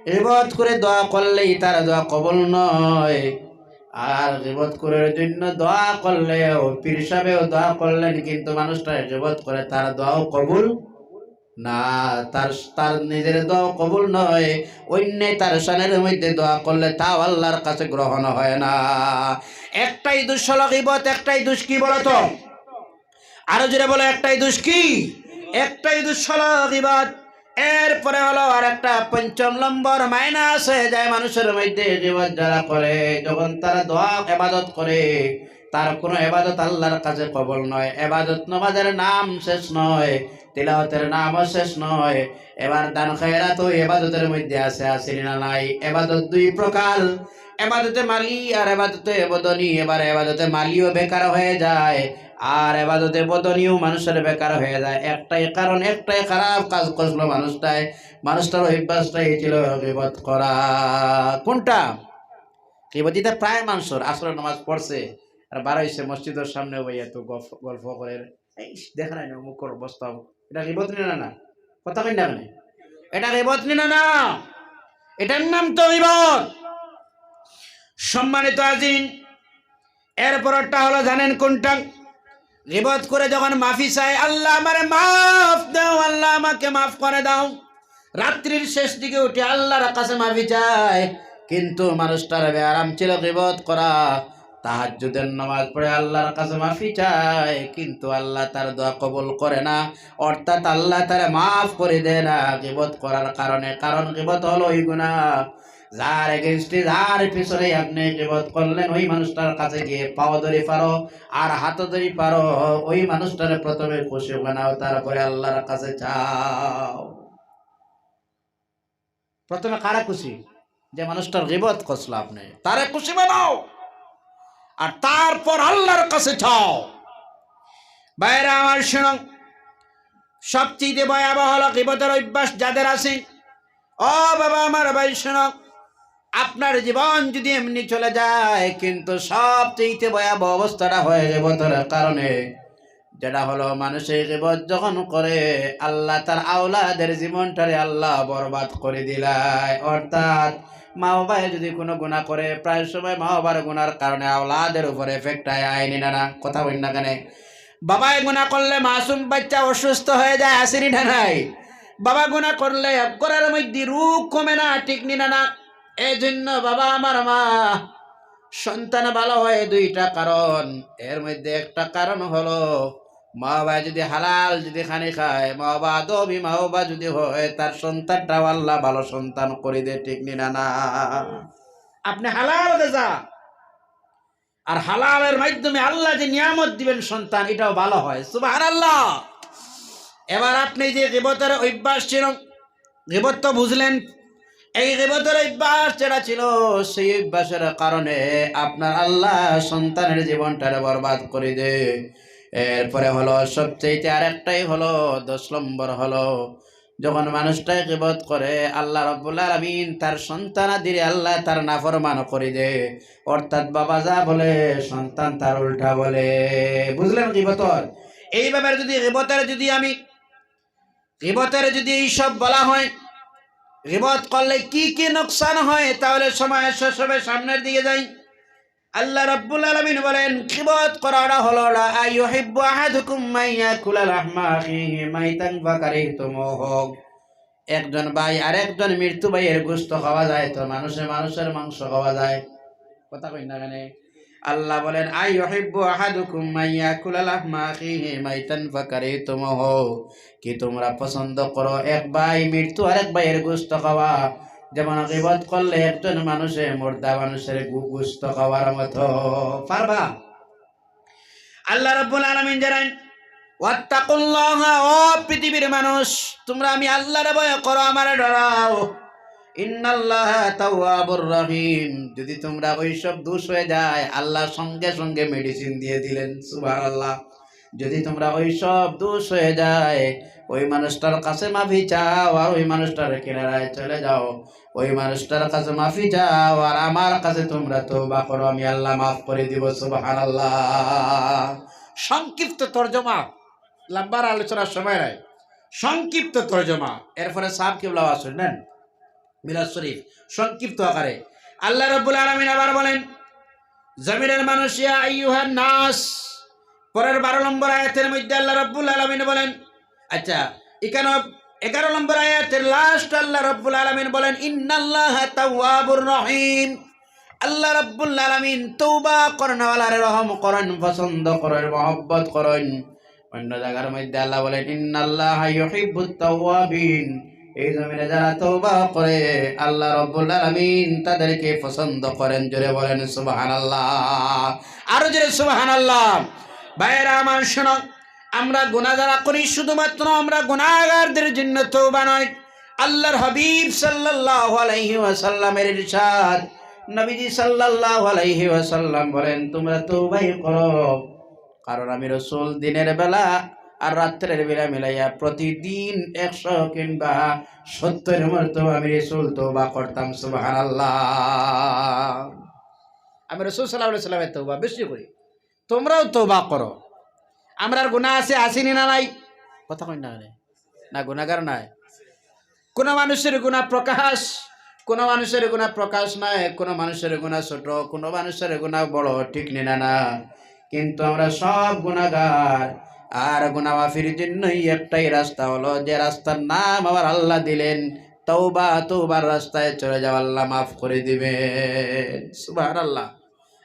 গীবত করে দোয়া করলেই তার দোয়া কবুল নয়। আর গীবত করার জন্য দোয়া করলেও পীর সাহেবেও দোয়া করলেন, কিন্তু মানুষটা গীবত করে তার দোয়াও কবুল না, তার তার নিজের দোয়া কবুল নয়। অন্য তার শানের মধ্যে দোয়া করলে তাও আল্লাহর কাছে গ্রহণ হয় না। একটাই দোষ হলো গীবত, একটাই দোষ কি বলতো? আরো জোরে বলো, একটাই দোষ কি? একটাই দোষ হলো গীবত। এরপরে হলো আর একটা 5 নম্বর মাইনাস হয়ে যায় মানুষের মধ্যে। গীবত যারা করে, যখন তারা দোয়া ইবাদত করে, তার কোনো ইবাদত আল্লাহর কাছে কবুল নয়। ইবাদত নামাজের নাম শেষ নয়, তিলাওয়াতের নামও শেষ নয়। এবার দান খায়রাত ও ইবাদতের মধ্যে আছে, আছে না নাই? ইবাদত 2 প্রকার, ইবাদতে মালি আর ইবাদতে বদনি। এবার ইবাদতে মালিও বেকার হয়ে যায়, আর ইবাদতে বদনিও মানুষের বেকার হয়ে যায়। একটাই কারণ, একটাই খারাপ কাজ করলো মানুষটার অভ্যাসটাই ছিল গীবত করা। কোনটা? গীবতিতে প্রায় মানুষের আসরের নামাজ পড়ছে আর বার হইছে মসজিদের সামনে বইয়া তো গল্প করে, এই দেখা নাই না মুখর অবস্থা। এটা গীবত নি না? কথা কই না মানে? এটা গীবত নি না? এটার নাম তো গীবত। সম্মানিত আজিন, এরপরটা হলো জানেন কোনটা? গীবত করে যখন মাফি চায়, আল্লাহ আমারে মাফ দাও, আল্লাহ আমাকে মাফ করে দাও। রাত্রির শেষ দিকে উঠে আল্লাহর কাছে মাফি চায়, কিন্তু মানুষটার আরাম ছিল গীবত করা। তাহাজ্জুদের নামাজ পড়ে আল্লাহর কাছে মাফি চায়, কিন্তু আল্লাহ তার দোয়া কবুল করে না, অর্থাৎ আল্লাহ তারে মাফ করে দেয় না গীবত করার কারণে। কারণ গীবত হলো ওই গুনাহ যার এগেইনস্টে, যার পিছনে আপনি গীবত করলেন, ওই মানুষটার কাছে গিয়ে পাও ধরে পারো আর হাত ধরে পারো, ওই মানুষটারে প্রথমে খুশি বানাও, তারপরে আল্লাহর কাছে চাও। প্রথমে কারা খুশি? যে মানুষটার গীবত করছিল আপনি, তারে খুশি বানাও, আর তারপর আল্লাহর কাছে চাও। বাইরে আমার শোনো, সবচেয়ে ভয়াবহ হলো গীবতের অভ্যাস যাদের আছে। ও বাবা আমার ভাই শোনো, আপনার জীবন যদি এমনি চলে যায়, কিন্তু সবচেয়ে ভয়াবহ অবস্থাটা হয়ে গীবতের কারণে, যেটা হলো মানুষের গীবত যখন করে আল্লাহ তার আওলাদের জীবনটারে আল্লাহ বরবাদ করে দিলায়। অর্থাৎ মা বাবায় যদি কোনো গুনাহ করে, প্রায় সময় মা বাবার গুনার কারণে আওলাদের উপরে এফেক্ট আয়নি না? কথা বল না কেন? বাবায় গুনাহ করলে মাসুম বাচ্চা অসুস্থ হয়ে যায়, আসেনি না নাই? বাবা গুনাহ করলে ঘরের মধ্যে রোগ কমে না, ঠিক নি না? এই জন্য বাবা আমার মা সন্তান ভালো হয় 2টা কারণ। এর মধ্যে একটা কারণ হলো মা বাবা যদি হালাল যদি খানি খায়, মা বাবা আদবি মা বাবা যদি হয়, তার সন্তানটাও আল্লাহ ভালো সন্তান করে দে, ঠিক নি না? আপনি হালাল দেজা, আর হালালের মাধ্যমে আল্লাহ যে নিয়ামত দিবেন সন্তান, এটাও ভালো হয়। সুবহানাল্লাহ। এবার আপনি যে গীবতের অভ্যাস ছিল, গীবত তো বুঝলেন, এই গীবতের অভ্যাস যেটা ছিল, সেই অভ্যাসের কারণে আপনার আল্লাহ সন্তানের জীবনটারে বরবাদ করে দে। এরপরে হলো সবচেয়ে আরেকটাই হলো 10 নম্বর হলো, যখন মানুষটাই গীবত করে আল্লাহ রাব্বুল আলামিন তার সন্তানাদিরে আল্লাহ তার নাফরমান করে দে। অর্থাৎ বাবা যা বলে সন্তান তার উল্টা বলে। বুঝলেন গীবতর? এইভাবে যদি গীবতের যদি এইসব বলা হয়, গীবত করলে কি কি নোকসান হয়, তাহলে সময় শেষ হবে, সামনের দিকে যাই। আল্লাহ রাব্বুল আলামিন বলেন, গীবত করাটা হলো লা আইয়ুহিব্বু আহাদুকুম মাইয়াকুলা লাহমা আখিহি মাইতান ফাকারিহতুমুহু। একজন ভাই আরেকজন মৃত্যু ভাইয়ের গোশত খাওয়া যায়, তো মানুষের মাংস খাওয়া যায়। কথা কই না কেন? আল্লাহ বলেন, আইয়ুহিব্বু আহাদুকুম মাইয়াকুলা লাহমা আখিহি মাইতান ফাকারিহতুমুহু, কি তোমরা পছন্দ করো এক ভাই মৃত্যু আরেক ভাইয়ের গোশত খাওয়া? যেমন গীবত করলে একজন মানুষের মুর্দা মানুষের গোশত খাওয়ার মতো। পারবা? আল্লাহ রাব্বুল আলামিন জানেন, ওয়াত্তাকুল্লাহা, ও পৃথিবীর মানুষ, তোমরা আমি আল্লাহর ভয় করো, আমারে ডরাও। ইন্নাল্লাহা তাওয়াবুর রহিম। যদি তোমরা ওইসব দোষ হয়ে যায়, আল্লাহ সঙ্গে সঙ্গে মেডিসিন দিয়ে দিলেন। সুবহানাল্লাহ। যদি তোমরা ওইসব দোষ হয়ে যায়, ওই মানুষটার কাছে মাফি চাও আর ওই মানুষটার কিনারায় চলে যাও, ওই মানুষটার কাছে মাফি চাও আর আমার কাছে তোমরা তওবা করো, আমি আল্লাহ মাফ করে দিব। সুবহানাল্লাহ। সংক্ষিপ্ত তরজমা, লম্বার আলোচনার সময় নাই, সংক্ষিপ্ত তরজমা। এরপরে সাহেব কিবলা শুনলেন মিলাদ শরীফ সংক্ষিপ্ত আকারে। আল্লাহ রাব্বুল আলামিন আবার বলেন, জমিনের মানুষ, ইয়া আইয়ুহান নাস। পরের 12 নম্বর আয়াতের মধ্যে আল্লাহ রাব্বুল আলামিন বলেন, আচ্ছা এখানে 11 নম্বর আয়াতের লাস্ট আল্লাহ রাব্বুল আলামিন বলেন, ইন্নাল্লাহা তাওয়াবুর রহিম। আল্লাহ রাব্বুল আলামিন তওবা করনেওয়ালারে রহম করেন, পছন্দ করেন, মহব্বত করেন। অন্য জায়গার মধ্যে আল্লাহ বলেন, ইন্নাল্লাহা ইউহিব্বুত তাওয়াবিন। এই জমিনে যারা তওবা করে আল্লাহ রাব্বুল আলামিন তাদেরকে পছন্দ করেন। জোরে বলেন সুবহানাল্লাহ। আরো জোরে সুবহানাল্লাহ। ভাইরা আমার শোনো, আমরা গুনাহ যারা করি শুধুমাত্র আমরা গুনাহগারদের জন্য তওবা নয়, আল্লাহর হাবিব সাল্লাল্লাহু আলাইহি ওয়াসাল্লামের ইরশাদ, নবীজি সাল্লাল্লাহু আলাইহি ওয়াসাল্লাম বলেন, তোমরা তওবাই করো, কারণ আমি রাসূল দিনের বেলা আর রাত্রের বেলা মিলাইয়া প্রতিদিন 100 কিংবা 70 মরতবা আমি রাসূল তওবা করতাম। সুবহানাল্লাহ। আমি রাসূল সাল্লাল্লাহু আলাইহি ওয়াসাল্লামের তওবা বেশি করি, তোমরাও তওবা করো। আমরার গুনাহ আছে, আসেনি না নাই? কথা কই না, না গুনাহগার নাই? কোন মানুষের গুনাহ প্রকাশ, কোন মানুষের গুনাহ প্রকাশ নাই, কোন মানুষের গুনাহ ছোট, কোন মানুষের গুনাহ বড়, ঠিক না না? কিন্তু আমরা সব গুনাহগার। আর গুনাহ মাফির জন্যই একটাই রাস্তা, হলো যে রাস্তার নাম আমার আল্লাহ দিলেন, তওবা। তওবার রাস্তায় চলে যাও, আল্লাহ মাফ করে দিবেন। সুবহানাল্লাহ।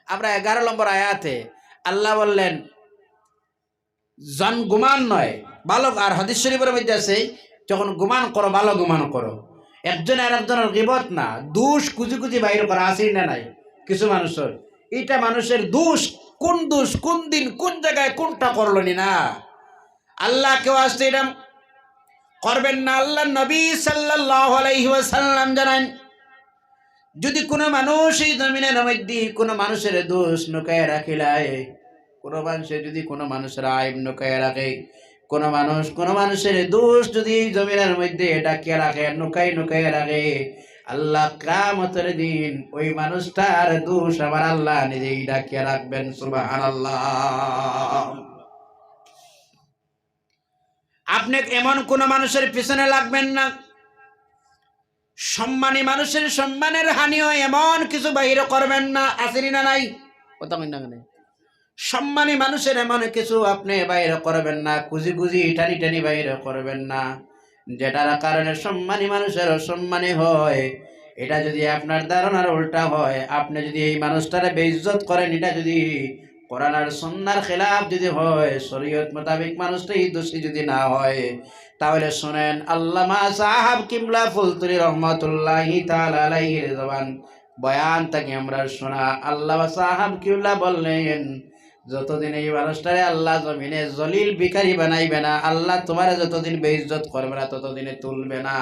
আমরা 11 নম্বর আয়াতে আল্লাহ বললেন, জন গুমান নয় ভালো। আর হাদিস শরীফের মধ্যে আছে, যখন গুমান করো ভালো গুমান করো, একজন আর একজনের গীবত না, দোষ খুঁজি খুঁজি বাইর করা আছে না নাই? কিছু মানুষের এটা মানুষের দোষ, কোন দোষ, কোন দিন, কোন জায়গায় কোনটা করলো নি না। আল্লাহ কেউ আসতে এটা করবেন না। আল্লাহ নবী সাল্লাল্লাহু আলাইহি ওয়াসাল্লাম জানান, যদি কোনো মানুষ এই জমিনের মধ্যে কোনো মানুষের দোষ লুকায় রাখিলায়, কোনো মানুষে যদি কোনো মানুষের আইব লুকায় রাখে, কোনো মানুষ কোনো মানুষের দোষ যদি জমিনের মধ্যে ডাকিয়ে রাখে, নুকাই রাখে, আল্লাহ কিয়ামতের দিন ওই মানুষটার দোষ আবার আল্লাহ নিজেই ডাকিয়ে রাখবেন। সুবহানাল্লাহ। আপনি এমন কোন মানুষের পিছনে লাগবেন না, সম্মানী মানুষের সম্মানের হানি হয় এমন কিছু বাহির করবেন না, আসেনি না নাই? কথা কই না? সম্মানী মানুষের এমন কিছু আপনি বাইরে করবেন না, খুঁজি খুঁজি টানি টানি বাইরে করবেন না, যেটার কারণে সম্মানী মানুষের অসম্মানী হয়। এটা যদি আপনার ধারণার উল্টা হয়, আপনি যদি এই মানুষটারে বেইজ্জত করেন, এটা যদি কোরআন আর সুন্নাহর খেলাফ যদি হয়, শরীয়ত মোতাবেক মানুষটাই দোষী যদি না হয়, তাহলে শুনেন, আল্লামা সাহাব কিবলা ফুলতুরি রহমাতুল্লাহি তাআলা আলাইহির জবান বয়ান থেকে আমরা শোনা, আল্লামা সাহাব কিবলা বললেন, যতদিন এই মানুষটারে আল্লাহ জমিনে জলিল ভিখারি বানাইবে না, আল্লাহ তোমার যতদিন বেইজ্জত করবে না, ততদিনে তুলবে না।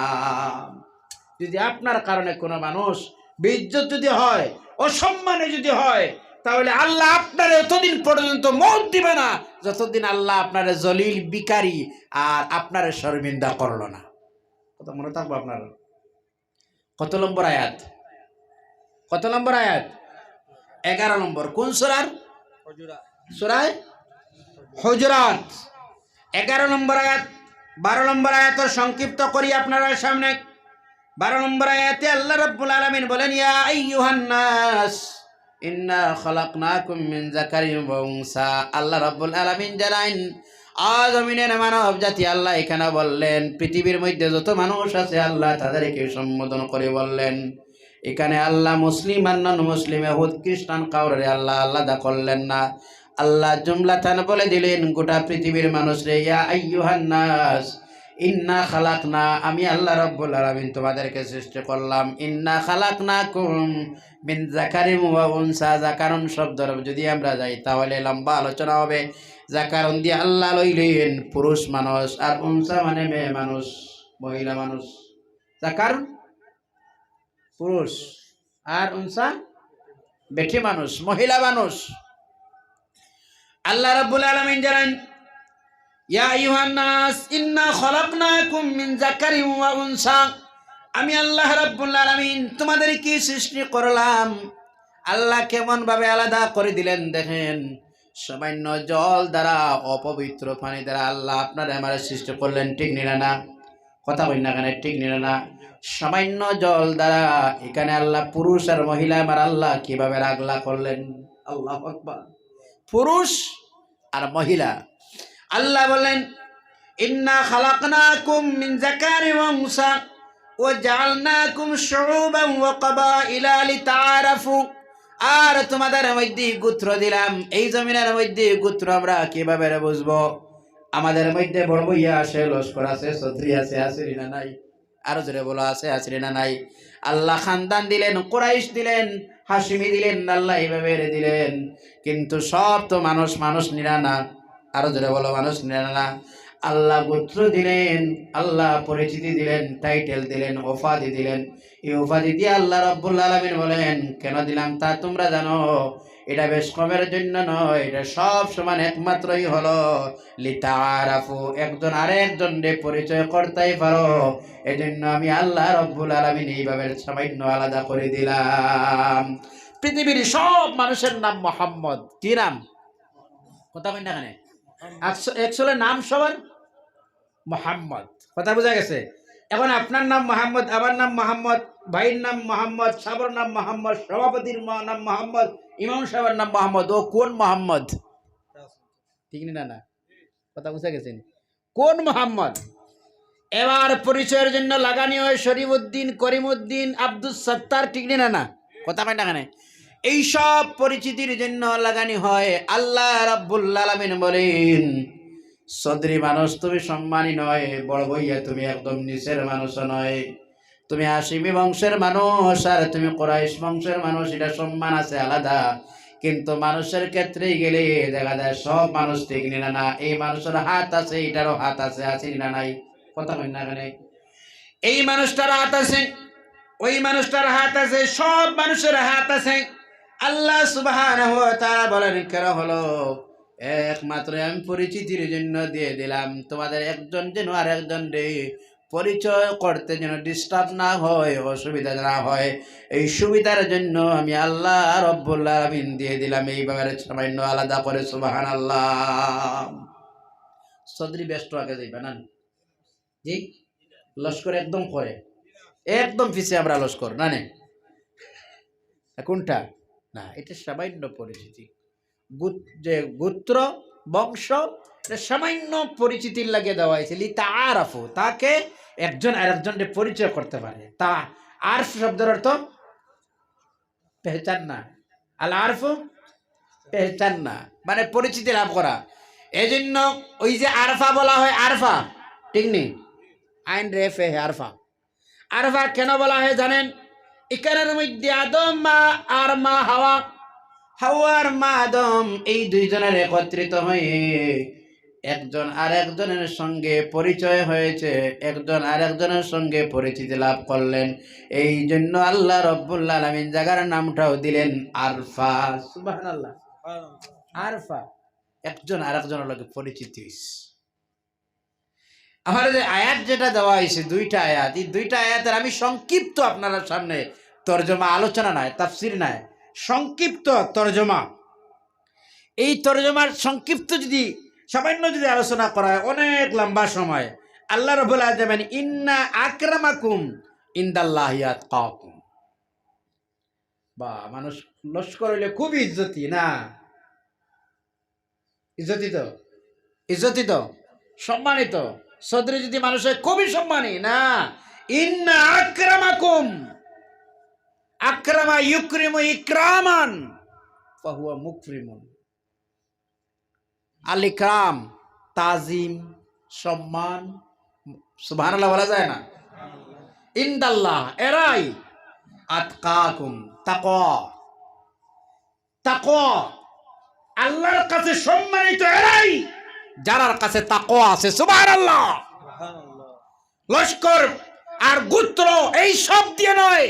যদি আপনার কারণে কোনো মানুষ বেইজ্জত যদি হয়, অসম্মানে যদি হয়, তাহলে আল্লাহ আপনার এতদিন পর্যন্ত মৌত দিবে না, যতদিন আল্লাহ আপনার জলিল ভিখারি আর আপনার শর্মিন্দা করলো না। কথা মনে থাকবো আপনার। কত নম্বর আয়াত? কত নম্বর আয়াত? 11 নম্বর। কোন সূরার? সূরা হুজুরাত 11 নম্বর আয়াত। 12 নম্বর আয়াত সংক্ষিপ্ত করি আপনাদের সামনে। 12 নম্বর আয়াতে আল্লাহ রাব্বুল আলামিন বলেন, ইয়া আইয়ুহান নাস ইন্না খালাকনাকুম মিন যাকারিন ওয়া উনসা। আল্লাহ রাব্বুল আলামিন জানান, জমিনের মানব জাতি, আল্লাহ এখানে বললেন পৃথিবীর মধ্যে যত মানুষ আছে আল্লাহ তাদেরকে সম্বোধন করে বললেন। এখানে আল্লাহ মুসলিম আর নন মুসলিম, ইহুদ খ্রিস্টান কাউরে আল্লাহ আলাদা করলেন না। আল্লাহ জুমলাতান বলে দিলেন গোটা পৃথিবীর মানুষ রে, ইয়া আইয়ুহান নাস ইন্না খালাকনা, আমি আল্লাহ রাব্বুল আলামিন তোমাদেরকে সৃষ্টি করলাম, ইন্না খালাকনাকুম মিন যাকারিন ওয়া উনসা। যাকারুন শব্দের যদি আমরা যাই তাহলে লম্বা আলোচনা হবে। যাকারুন দিয়ে আল্লাহ লইলেন পুরুষ মানুষ, আর উনসা মানে মেয়ে মানুষ, মহিলা মানুষ। যাকারুন পুরুষ, আর উনসা বেঠি মানুষ, মহিলা মানুষ। আল্লাহ রাব্বুল আলামিন জানেন, ইয়া আইয়ুহান নাস ইন্না খলাকনাকুম মিন যাকারিন ওয়া উনসা, আমি আল্লাহ রাব্বুল আলামিন তোমাদের কি সৃষ্টি করলাম। আল্লাহ কেমন ভাবে আলাদা করে দিলেন দেখেন। সামান্য জল দ্বারা, অপবিত্র পানি দ্বারা আল্লাহ আপনার আমার সৃষ্টি করলেন, ঠিক নিরা না? কথা বল না কেন, ঠিক নিরা না? সামান্য জল দ্বারা এখানে আল্লাহ পুরুষ আর মহিলা আমার আল্লাহ কিভাবে রাগলা করলেন। আল্লাহু আকবার। পুরুষ আর মহিলা আল্লাহ বলেন, ইন্না খালাকনাকুম মিন যাকারিন ওয়া উনসা ওয়া জাআলনাকুম শুউবান ওয়া ক্বাবাইলা লিতাআরাফু, আর তোমাদের মধ্যে গোত্র দিলাম। এই জমিনের মধ্যে গোত্র আমরা কিভাবে বুঝবো? আমাদের মধ্যে বড় ভাইয়া আছে, লস্কর আছে, ছত্রি আছে, আছে না নাই? আরো জোরে বলো, আছে আছে না নাই? আল্লাহ খানদান দিলেন, কুরাইশ দিলেন, হাশিমি দিলেন, আল্লাহ এইভাবে দিলেন। কিন্তু সব তো মানুষ, মানুষ নিরা না। আরো জোরে বলো, মানুষ নিরা না। আল্লাহ গোত্র দিলেন, আল্লাহ পরিচিতি দিলেন, টাইটেল দিলেন, উপাধি দিলেন। এই উপাধি দিয়ে আল্লাহ রাব্বুল আলামিন বলেন, কেন দিলাম তা তোমরা জানো? এটা বেশ কমের জন্য নয়, এটা সব সমান একমাত্রই হলো লিতাআরাফু, একজন আরেকজনকে পরিচয় করতেই পারো। এজন্য আমি আল্লাহ রাব্বুল আলামিন এইভাবে সামান্য আলাদা করে দিলাম। পৃথিবীর সব মানুষের নাম মোহাম্মদ। কি নাম? কথা বলেন না কেন? একচুয়ালি নাম সবার মোহাম্মদ। কথা বোঝা গেছে? এখন আপনার নাম মোহাম্মদ, আমার নাম মোহাম্মদ, ভাইয়ের নাম মোহাম্মদ, সাবর নাম মোহাম্মদ, সভাপতির নাম মোহাম্মদ, ইমাম সাহেবের নাম মোহাম্মদ। ও কোন মোহাম্মদ? ঠিক না? না, কথা বুঝা গেছেন? কোন মোহাম্মদ? এবার পরিচয়ের জন্য লাগানি হয় শরীফউদ্দিন, করিমউদ্দিন, আব্দুল সত্তার, ঠিক না? না, কথা পাই না কেন? এইসব পরিচিতির জন্য লাগানি হয়। আল্লাহ রাব্বুল আলামিন বলেন, সদরি মানুষ তুমি সম্মানী নয়, বড় ভাইয়া তুমি একদম নিচের মানুষ নয়। তুমি হাশিমি বংশের মানুষ আর তুমি কুরাইশ বংশের মানুষ, এটা সম্মান আছে আলাদা। কিন্তু মানুষের ক্ষেত্রে গেলে দেখা যায় সব মানুষ ঠিক না না। এই মানুষের হাত আছে, এটারও হাত আছে, আছে না নাই? কথা বলেন না কেন? এই মানুষটার হাত আছে, ওই মানুষটার হাত আছে, সব মানুষের হাত আছে। আল্লাহ সুবহানাহু ওয়া তাআলা বলেন, কেন হলো? একমাত্র আমি পরিচিতির জন্য দিয়ে দিলাম, তোমাদের একজন যেন আর একজন পরিচয় করতে যেন ডিস্টার্ব না হয়, অসুবিধা না হয়, এই সুবিধার জন্য আমি আল্লাহ রাব্বুল আলামিন দিয়ে দিলাম এইভাবে সামান্য আলাদা করে। সুবহানাল্লাহ। সদরি ব্যস্ত আগে যাইবা না জি, লস্কর একদম করে, একদম পিছিয়ে আমরা লস্কর না নে কোনটা না, এটা সামান্য পরিচিতি। যে গোত্র বংশ সামান্য পরিচিতির লাগে দেওয়া হয়েছে, লিতাআরাফু, তাকে একজন আরেকজনকে পরিচয় করতে পারে। তা আরফ শব্দের অর্থ পেহচান না, আল আরফু পেহচান না, মানে পরিচিতি লাভ করা। এই জন্য ওই যে আরফা বলা হয়, আরফা ঠিক নেই, আইন রেফে আরফা। আরফা কেন বলা হয় জানেন? এখানের মধ্যে আদম মা আর মা হাওয়া, হাওয়ার মা আদম, এই দুইজনের একত্রিত হয়ে একজন আরেকজনের সঙ্গে পরিচয় হয়েছে, একজন আরেকজনের সঙ্গে পরিচিতি লাভ করলেন। এই জন্য আল্লাহ রাব্বুল আলামিন জায়গার নামটাও দিলেন আরফা। সুবহানাল্লাহ। আরফা, একজন আরেকজনের লগে পরিচিতি হইছে। আমার যে আয়াত যেটা দেওয়া হয়েছে, দুইটা আয়াত, এই দুইটা আয়াতের আমি সংক্ষিপ্ত আপনার সামনে তরজমা, আলোচনা নাই, তাফসির নাই, সংক্ষিপ্ত তরজমা। এই তরজমার সংক্ষিপ্ত যদি সামান্য যদি আলোচনা করা হয় অনেক লম্বা সময়। আল্লাহ রাব্বুল আলামিন ইন্না আকরামাকুম ইনদাল্লাহি আতকাকুম, বা মানুষ লস্কর হইলে খুব ইজ্জতি না, ইজ্জতি তো, ইজ্জতি তো, সম্মানিত। সদরি যদি মানুষের খুবই সম্মানী না, ইন্না আকরামাকুম, আকরামা ইউকরিমু ইকরামান ফাহুয়া মুকরিমুন। আল ইকরাম তাজিম, সম্মান, সুবহানাল্লাহ বলা যায় না? ইনদাল্লাহ, এরাই আতকাকুম, তাকওয়া, তাকওয়া আল্লাহর কাছে সম্মানিত এরাই যারার কাছে তাকওয়া আছে। সুবহানাল্লাহ। লস্কর আর গোত্র এই সব দিয়ে নয়,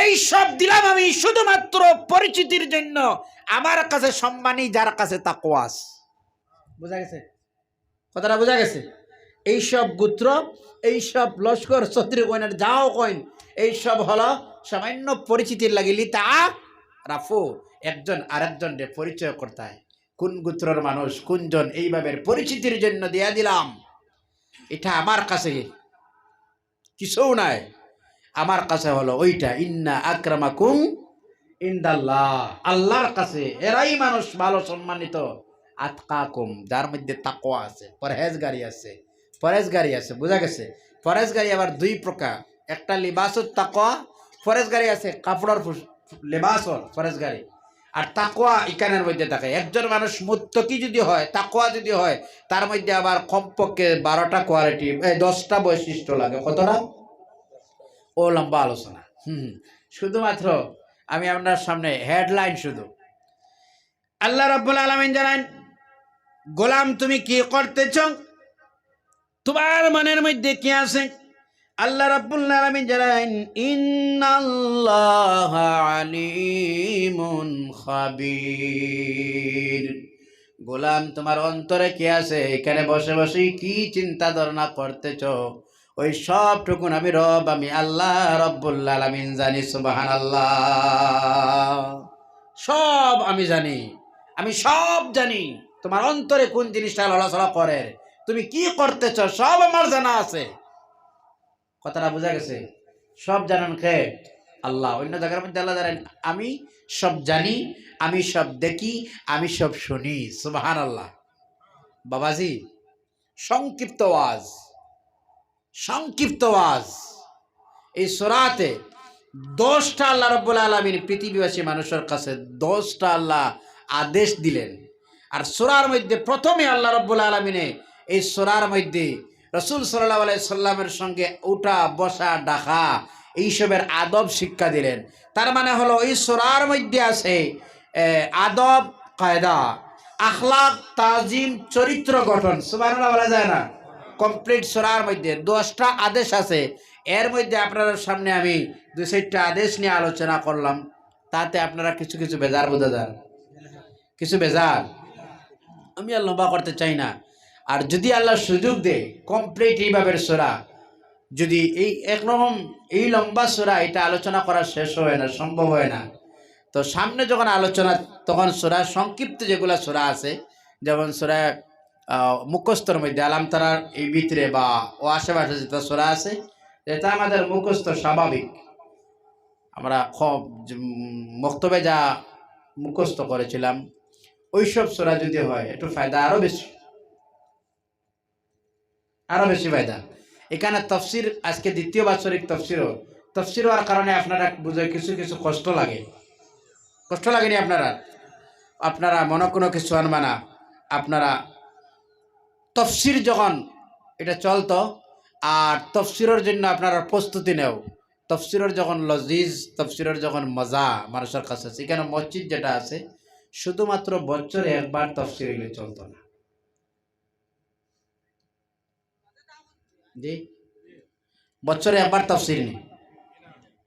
এই সব দিলাম আমি শুধুমাত্র পরিচিতির জন্য, আমার কাছে সম্মানী যার কাছে তাকওয়া আছে। বোঝা গেছে কথাটা? বোঝা গেছে? এই সব গোত্র, এই সব লস্কর ছত্রিশ কইনার যাও কইন, এই সব হলো সামান্য পরিচিতির লাগিলি তা রাফু, একজন আরেকজনকে পরিচয় করতে হয়, কোন গোত্রের মানুষ কোনজন, এইভাবে পরিচিতির জন্য দিয়া দিলাম। এটা আমার কাছে কিছু নাই, আমার কাছে হলো ওইটা, ইন্না আকরামাকুম ইনদাল্লাহ, আল্লাহর কাছে এরাই মানুষ ভালো সম্মানিত, আতকাকুম, যার মধ্যে তাকওয়া আছে, পরহেজগারি আছে, পরহেজগারি আছে। বোঝা গেছে? পরহেজগারি আবার দুই প্রকার, একটা লিবাসুত তাকওয়া, পরহেজগারি আছে কাপড়ের লিবাসর পরহেজগারি, আর তাকওয়া ইকানের মধ্যে থাকে। একজন মানুষ মুত্তাকি যদি হয়, তাকওয়া যদি হয়, তার মধ্যে আবার কমপক্ষে 12টা কোয়ালিটি, 10টা বৈশিষ্ট্য লাগে। কতটা? ও লম্বা আলোচনা। শুধুমাত্র আমি আপনার সামনে হেডলাইন শুধু। আল্লাহ রাব্বুল আলামিন জানান, গোলাম তুমি কি করতেছ, তোমার মনের মধ্যে কি আছে? আল্লাহ রাব্বুল আলামিন জানান, ইন্নাল্লাহা আলিমুন খাবীর। গোলাম তোমার অন্তরে কি আছে, এখানে বসে বসে কি চিন্তা ধারণা করতেছ, ওই সবটুকুন আমি রব, আমি আল্লাহ রাব্বুল আলামিন জানি। সুবহানাল্লাহ। সব আমি জানি, আমি সব জানি। তোমার অন্তরে কোন জিনিসটা লড়াচড়া করে, তুমি কি করতেছ, সব আমার জানা আছে। কথাটা বোঝা গেছে? সব জানেন কে? আল্লাহ। অন্য জায়গার মধ্যে আল্লাহ জানেন, আমি সব জানি, আমি সব দেখি, আমি সব শুনি। সুবহানাল্লাহ। বাবাজি, সংক্ষিপ্ত ওয়াজ, সংক্ষিপ্ত ওয়াজ। এই সূরাতে 10টা আল্লাহ রাব্বুল আলামিন পৃথিবীবাসী মানুষের কাছে 10টা আল্লাহ আদেশ দিলেন। আর সূরার মধ্যে প্রথমে আল্লাহ রাব্বুল আলামিনে এই সূরার মধ্যে রাসূল সাল্লাল্লাহু আলাইহি সাল্লামের সঙ্গে উঠা বসা ডাকা এইসবের আদব শিক্ষা দিলেন। তার মানে হলো এই সূরার মধ্যে আছে আদব কায়দা, আখলাক, তাজিম, চরিত্র গঠন। সুবহানাল্লাহ বলা যায় না? কমপ্লিট সূরার মধ্যে 10টা আদেশ আছে। এর মধ্যে আপনাদের সামনে আমি 2-4টা আদেশ নিয়ে আলোচনা করলাম, তাতে আপনারা কিছু কিছু বেজার বোঝা যান, কিছু বেজার। আমি আর লম্বা করতে চাই না। আর যদি আল্লাহ সুযোগ দেয়, কমপ্লিট এইভাবে সূরা, যদি এই একরকম এই লম্বা সূরা এটা আলোচনা করা শেষ হয় না, সম্ভব হয় না, তো সামনে যখন আলোচনা, তখন সূরা সংক্ষিপ্ত যেগুলো সূরা আছে, যেমন সূরা মুখস্থর মধ্যে আলাম তারার এই ভিতরে বা ও আশেপাশে যেটা সূরা আছে, এটা আমাদের মুখস্থ স্বাভাবিক, আমরা মক্তবে যা মুখস্থ করেছিলাম, ওইসব সূরা যদি হয় একটু ফায়দা আরো বেশি, আরো বেশি ফায়দা। এখানে তফসির, আজকে দ্বিতীয় বাৎসরিক তফসির হওয়ার কারণে আপনারা বুঝে কিছু কিছু কষ্ট লাগে। কষ্ট লাগেনি আপনারা? আপনারা মনে কোনো কিছু আনবা না। আপনারা তফসির যখন এটা চলতো, আর তফসিরের জন্য আপনারা প্রস্তুতি নেও, তফসিরের যখন লজিজ, তফসিরের যখন মজা মানুষের কাছে আছে, এখানে মসজিদ যেটা আছে, শুধুমাত্র বছরে একবার তফসির এগুলো চলতো না। জি, বছরে একবার তফসির নেই।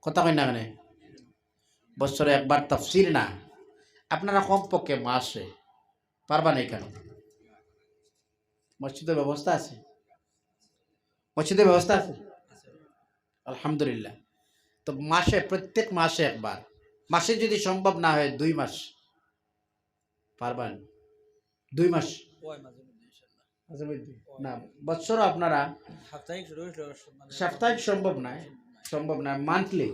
কথা কই না? মানে বছরে একবার তফসির না, আপনারা কমপক্ষে মাসে পারবা না। কেন? মসজিদের ব্যবস্থা আছে, মসজিদের ব্যবস্থা আছে আলহামদুলিল্লাহ। তো মাসে, প্রত্যেক মাসে একবার, মাসে যদি সম্ভব না হয় 2 মাস পারবেন, 2 মাস না, বছর আপনারা সাপ্তাহিক সম্ভব নয়, সম্ভব নয়, মান্থলি,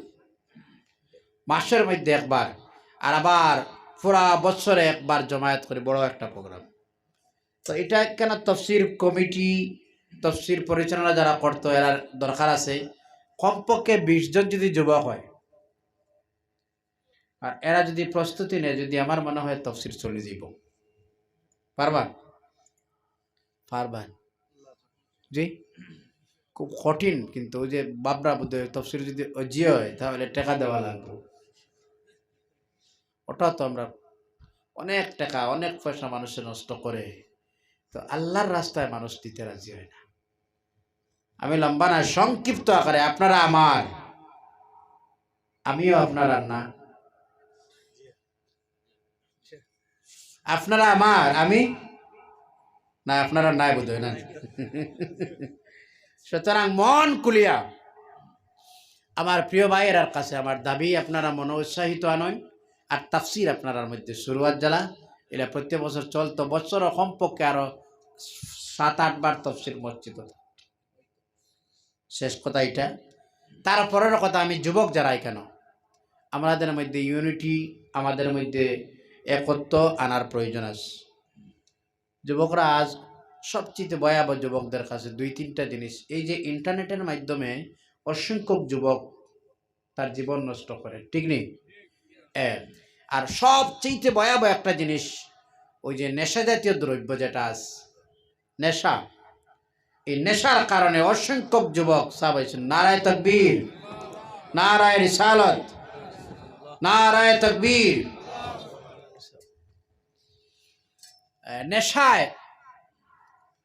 মাসের মধ্যে একবার, আর আবার পুরা বছরে একবার জমায়েত করে বড় একটা প্রোগ্রাম। তো এটা কেন তফসির কমিটি, তফসির পরিচালনা যারা করতো, এরা দরকার আছে কমপক্ষে 20 জন যদি যুবক হয়, আর এরা যদি প্রস্তুতি নেয়, যদি আমার মনে হয় তফসির চলে যাব। পারবা? পারবেন? জি, খুব কঠিন, কিন্তু ওই যে বাবরা বুদ্ধ তফসির যদি অজি হয়, তাহলে টাকা দেওয়া লাগবে। ওটা তো আমরা অনেক টাকা, অনেক পয়সা মানুষে নষ্ট করে, তো আল্লাহর রাস্তায় মানুষ দিতে রাজি হয় না। আমি লম্বা না, সংক্ষিপ্ত আকারে, আপনারা আমার, আমিও আপনারা না, আপনারা আমার, আমি না, আপনারা নাই বোধ হয় না। সুতরাং মন খুলিয়া আমার প্রিয় ভাইয়ের কাছে আমার দাবি, আপনারা মনে উৎসাহিত আনয় আর তাফসির আপনার মধ্যে শুরুয়াত জ্বালা, এটা প্রত্যেক বছর চলতো, বছর কমপক্ষে আরো 7-8 বার তফসির মসজিদ। শেষ কথা এটা। তারপরের কথা, আমি যুবক যারা কেন, আমাদের মধ্যে ইউনিটি, আমাদের মধ্যে একত্ব আনার প্রয়োজন আছে। যুবকরা আজ সবচেয়ে ভয়াবহ যুবকদের কাছে 2-3টা জিনিস, এই যে ইন্টারনেটের মাধ্যমে অসংখ্য যুবক তার জীবন নষ্ট করে, ঠিক নেই? আর সবচেয়ে ভয়াবহ একটা জিনিস, ওই যে নেশা জাতীয় দ্রব্য যেটা আছে, নেশা, এই নেশার কারণে অসংখ্য যুবক সাবাইছেন। নারায়ে তাকবীর, নারায়ে রিসালাত, নারায়ে তাকবীর।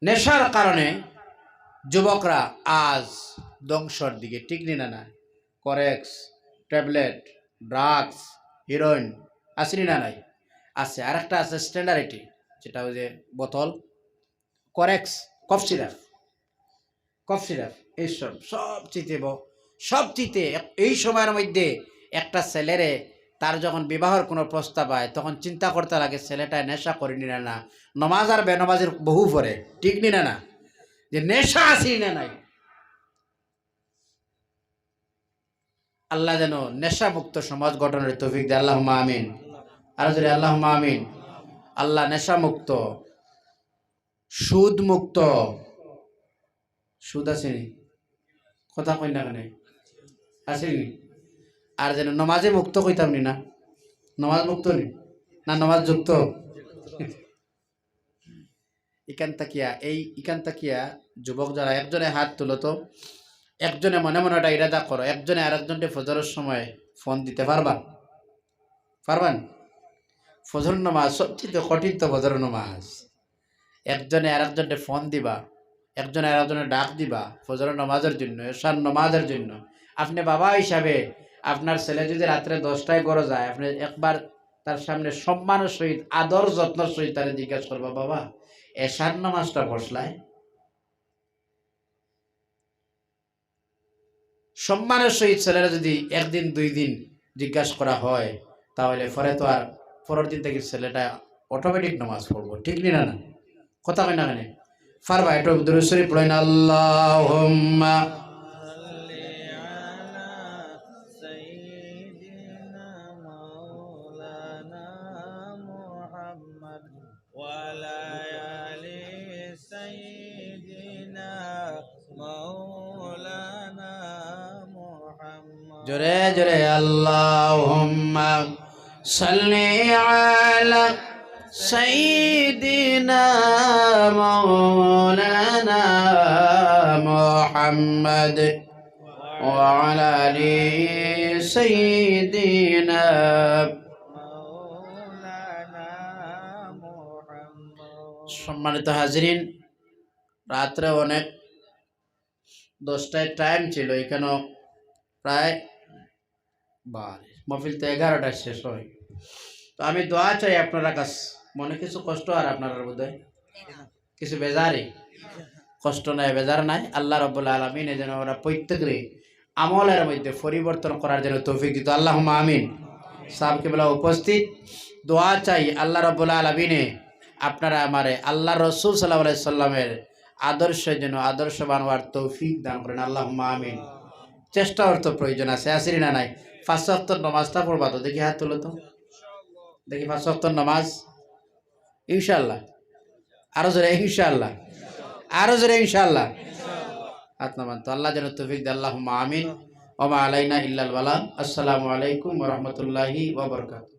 নেশার কারণে যুবকরা আজ ধ্বংসর দিকে, ঠিক না? না, করেক্স, ট্যাবলেট, ড্রাগস, হিরোইন, আসেনি না? নাই, আছে। আর একটা আছে স্ট্যান্ডার্ডিটি, যেটা ওই যে বোতল, করেক্স, কফ সিরাপ, এইসব সবচেয়ে এই সময়ের মধ্যে একটা ছেলেরে তার যখন বিবাহের কোনো প্রস্তাব হয়, তখন চিন্তা করতে লাগে ছেলেটা নেশা করিনি না, না নমাজ আর বেনমাজের বহু পরে, ঠিক নি না? না, যে নেশা আসি না নাই। আল্লাহ যেন নেশা মুক্ত সমাজ গঠনের তৌফিক দেয়, আল্লাহুম্মা আমিন। আর যদি আল্লাহুম্মা আমিন। আল্লাহ নেশা মুক্ত, সুদ মুক্ত, সুদ আসেনি, কথা কই না কেন, আসেনি? আর যেন নমাজে মুক্ত কইতাম নি, না নমাজ মুক্ত নি, না নমাজ যুক্ত। ইকান তাকিয়া যুবক যারা, একজনে হাত তুলো তো, একজনে মনে মনে একটা ইরাদা করো, একজনে আর একজনকে ফজরের সময় ফোন দিতে পারবেন? ফজর নামাজ সবচেয়ে কঠিন তো, ফজর নামাজ। একজনে আর একজনকে ফোন দিবা, একজনে আর একজনে ডাক দিবা ফজর নামাজের জন্য, এশার নামাজের জন্য। আপনি বাবা হিসাবে আপনার ছেলে যদি রাত্রে 10টায় ঘরে যায়, আপনি একবার তার সামনে সম্মানের সহিত, আদর যত্নের সহিত তারা জিজ্ঞাসা করবা, বাবা এশার নামাজটা বসলায়? সম্মানের সহিত ছেলেরা যদি 1 দিন 2 দিন জিজ্ঞাসা করা হয়, তাহলে পরে তো আর পরের দিন থেকে ছেলেটা অটোমেটিক নামাজ পড়বো, ঠিক না? না, কথা কই না কেন? ফারবা একটু দুরূদ শরীফ পড়েন, আল্লাহুম্মা জোরে জোরে, আল্লাহুম্মা সাল্লি আলা সাইয়্যিদিনা মাওলানা মুহাম্মদ ওয়া আলা আলি সাইয়্যিদিনা মাওলানা মুহাম্মদ। সম্মানিত হাজিরিন, রাত্রে অনেক 10টায় টাইম ছিল, এখানে প্রায় মহফিল তো 11টায় শেষ হয়। তো আমি দোয়া চাই আপনারা কাছে, মনে কিছু কষ্ট আর আপনারা বোধহয় কিছু বেজারি, কষ্ট নাই, বেজার নাই। আল্লাহ রাব্বুল আলামিন যেন ওরা প্রত্যেকের আমলের মধ্যে পরিবর্তন করার জন্য তৌফিক দিত, আল্লাহুম্মা আমিন। সাহেবকে বলা উপস্থিত, দোয়া চাই আল্লাহ রাব্বুল আলামিনে আপনারা আমারে আল্লাহ রসুল সাল্লাল্লাহু আলাইহি সাল্লামের আদর্শের জন্য আদর্শবান হওয়ার তৌফিক দান করেন, আল্লাহুম্মা আমিন। চেষ্টা অর্থ প্রয়োজন আছে, আসেনি না? নাই, 5 ওয়াক্ত নামাজটা পড়বা তো, দেখি হাত তুলো তো, দেখি 5 ওয়াক্ত নামাজ ইনশাআল্লাহ, আরো জোরে ইনশাআল্লাহ, আরো জোরে ইনশাআল্লাহ, হাত নামান তো। আল্লাহ যেন তৌফিক দেয়, আল্লাহুম্মা আমিন। ওয়া মা আলাইনা ইল্লাল বালাগ। আসসালামু আলাইকুম ওয়া রাহমাতুল্লাহি ওয়া বারাকাতুহু।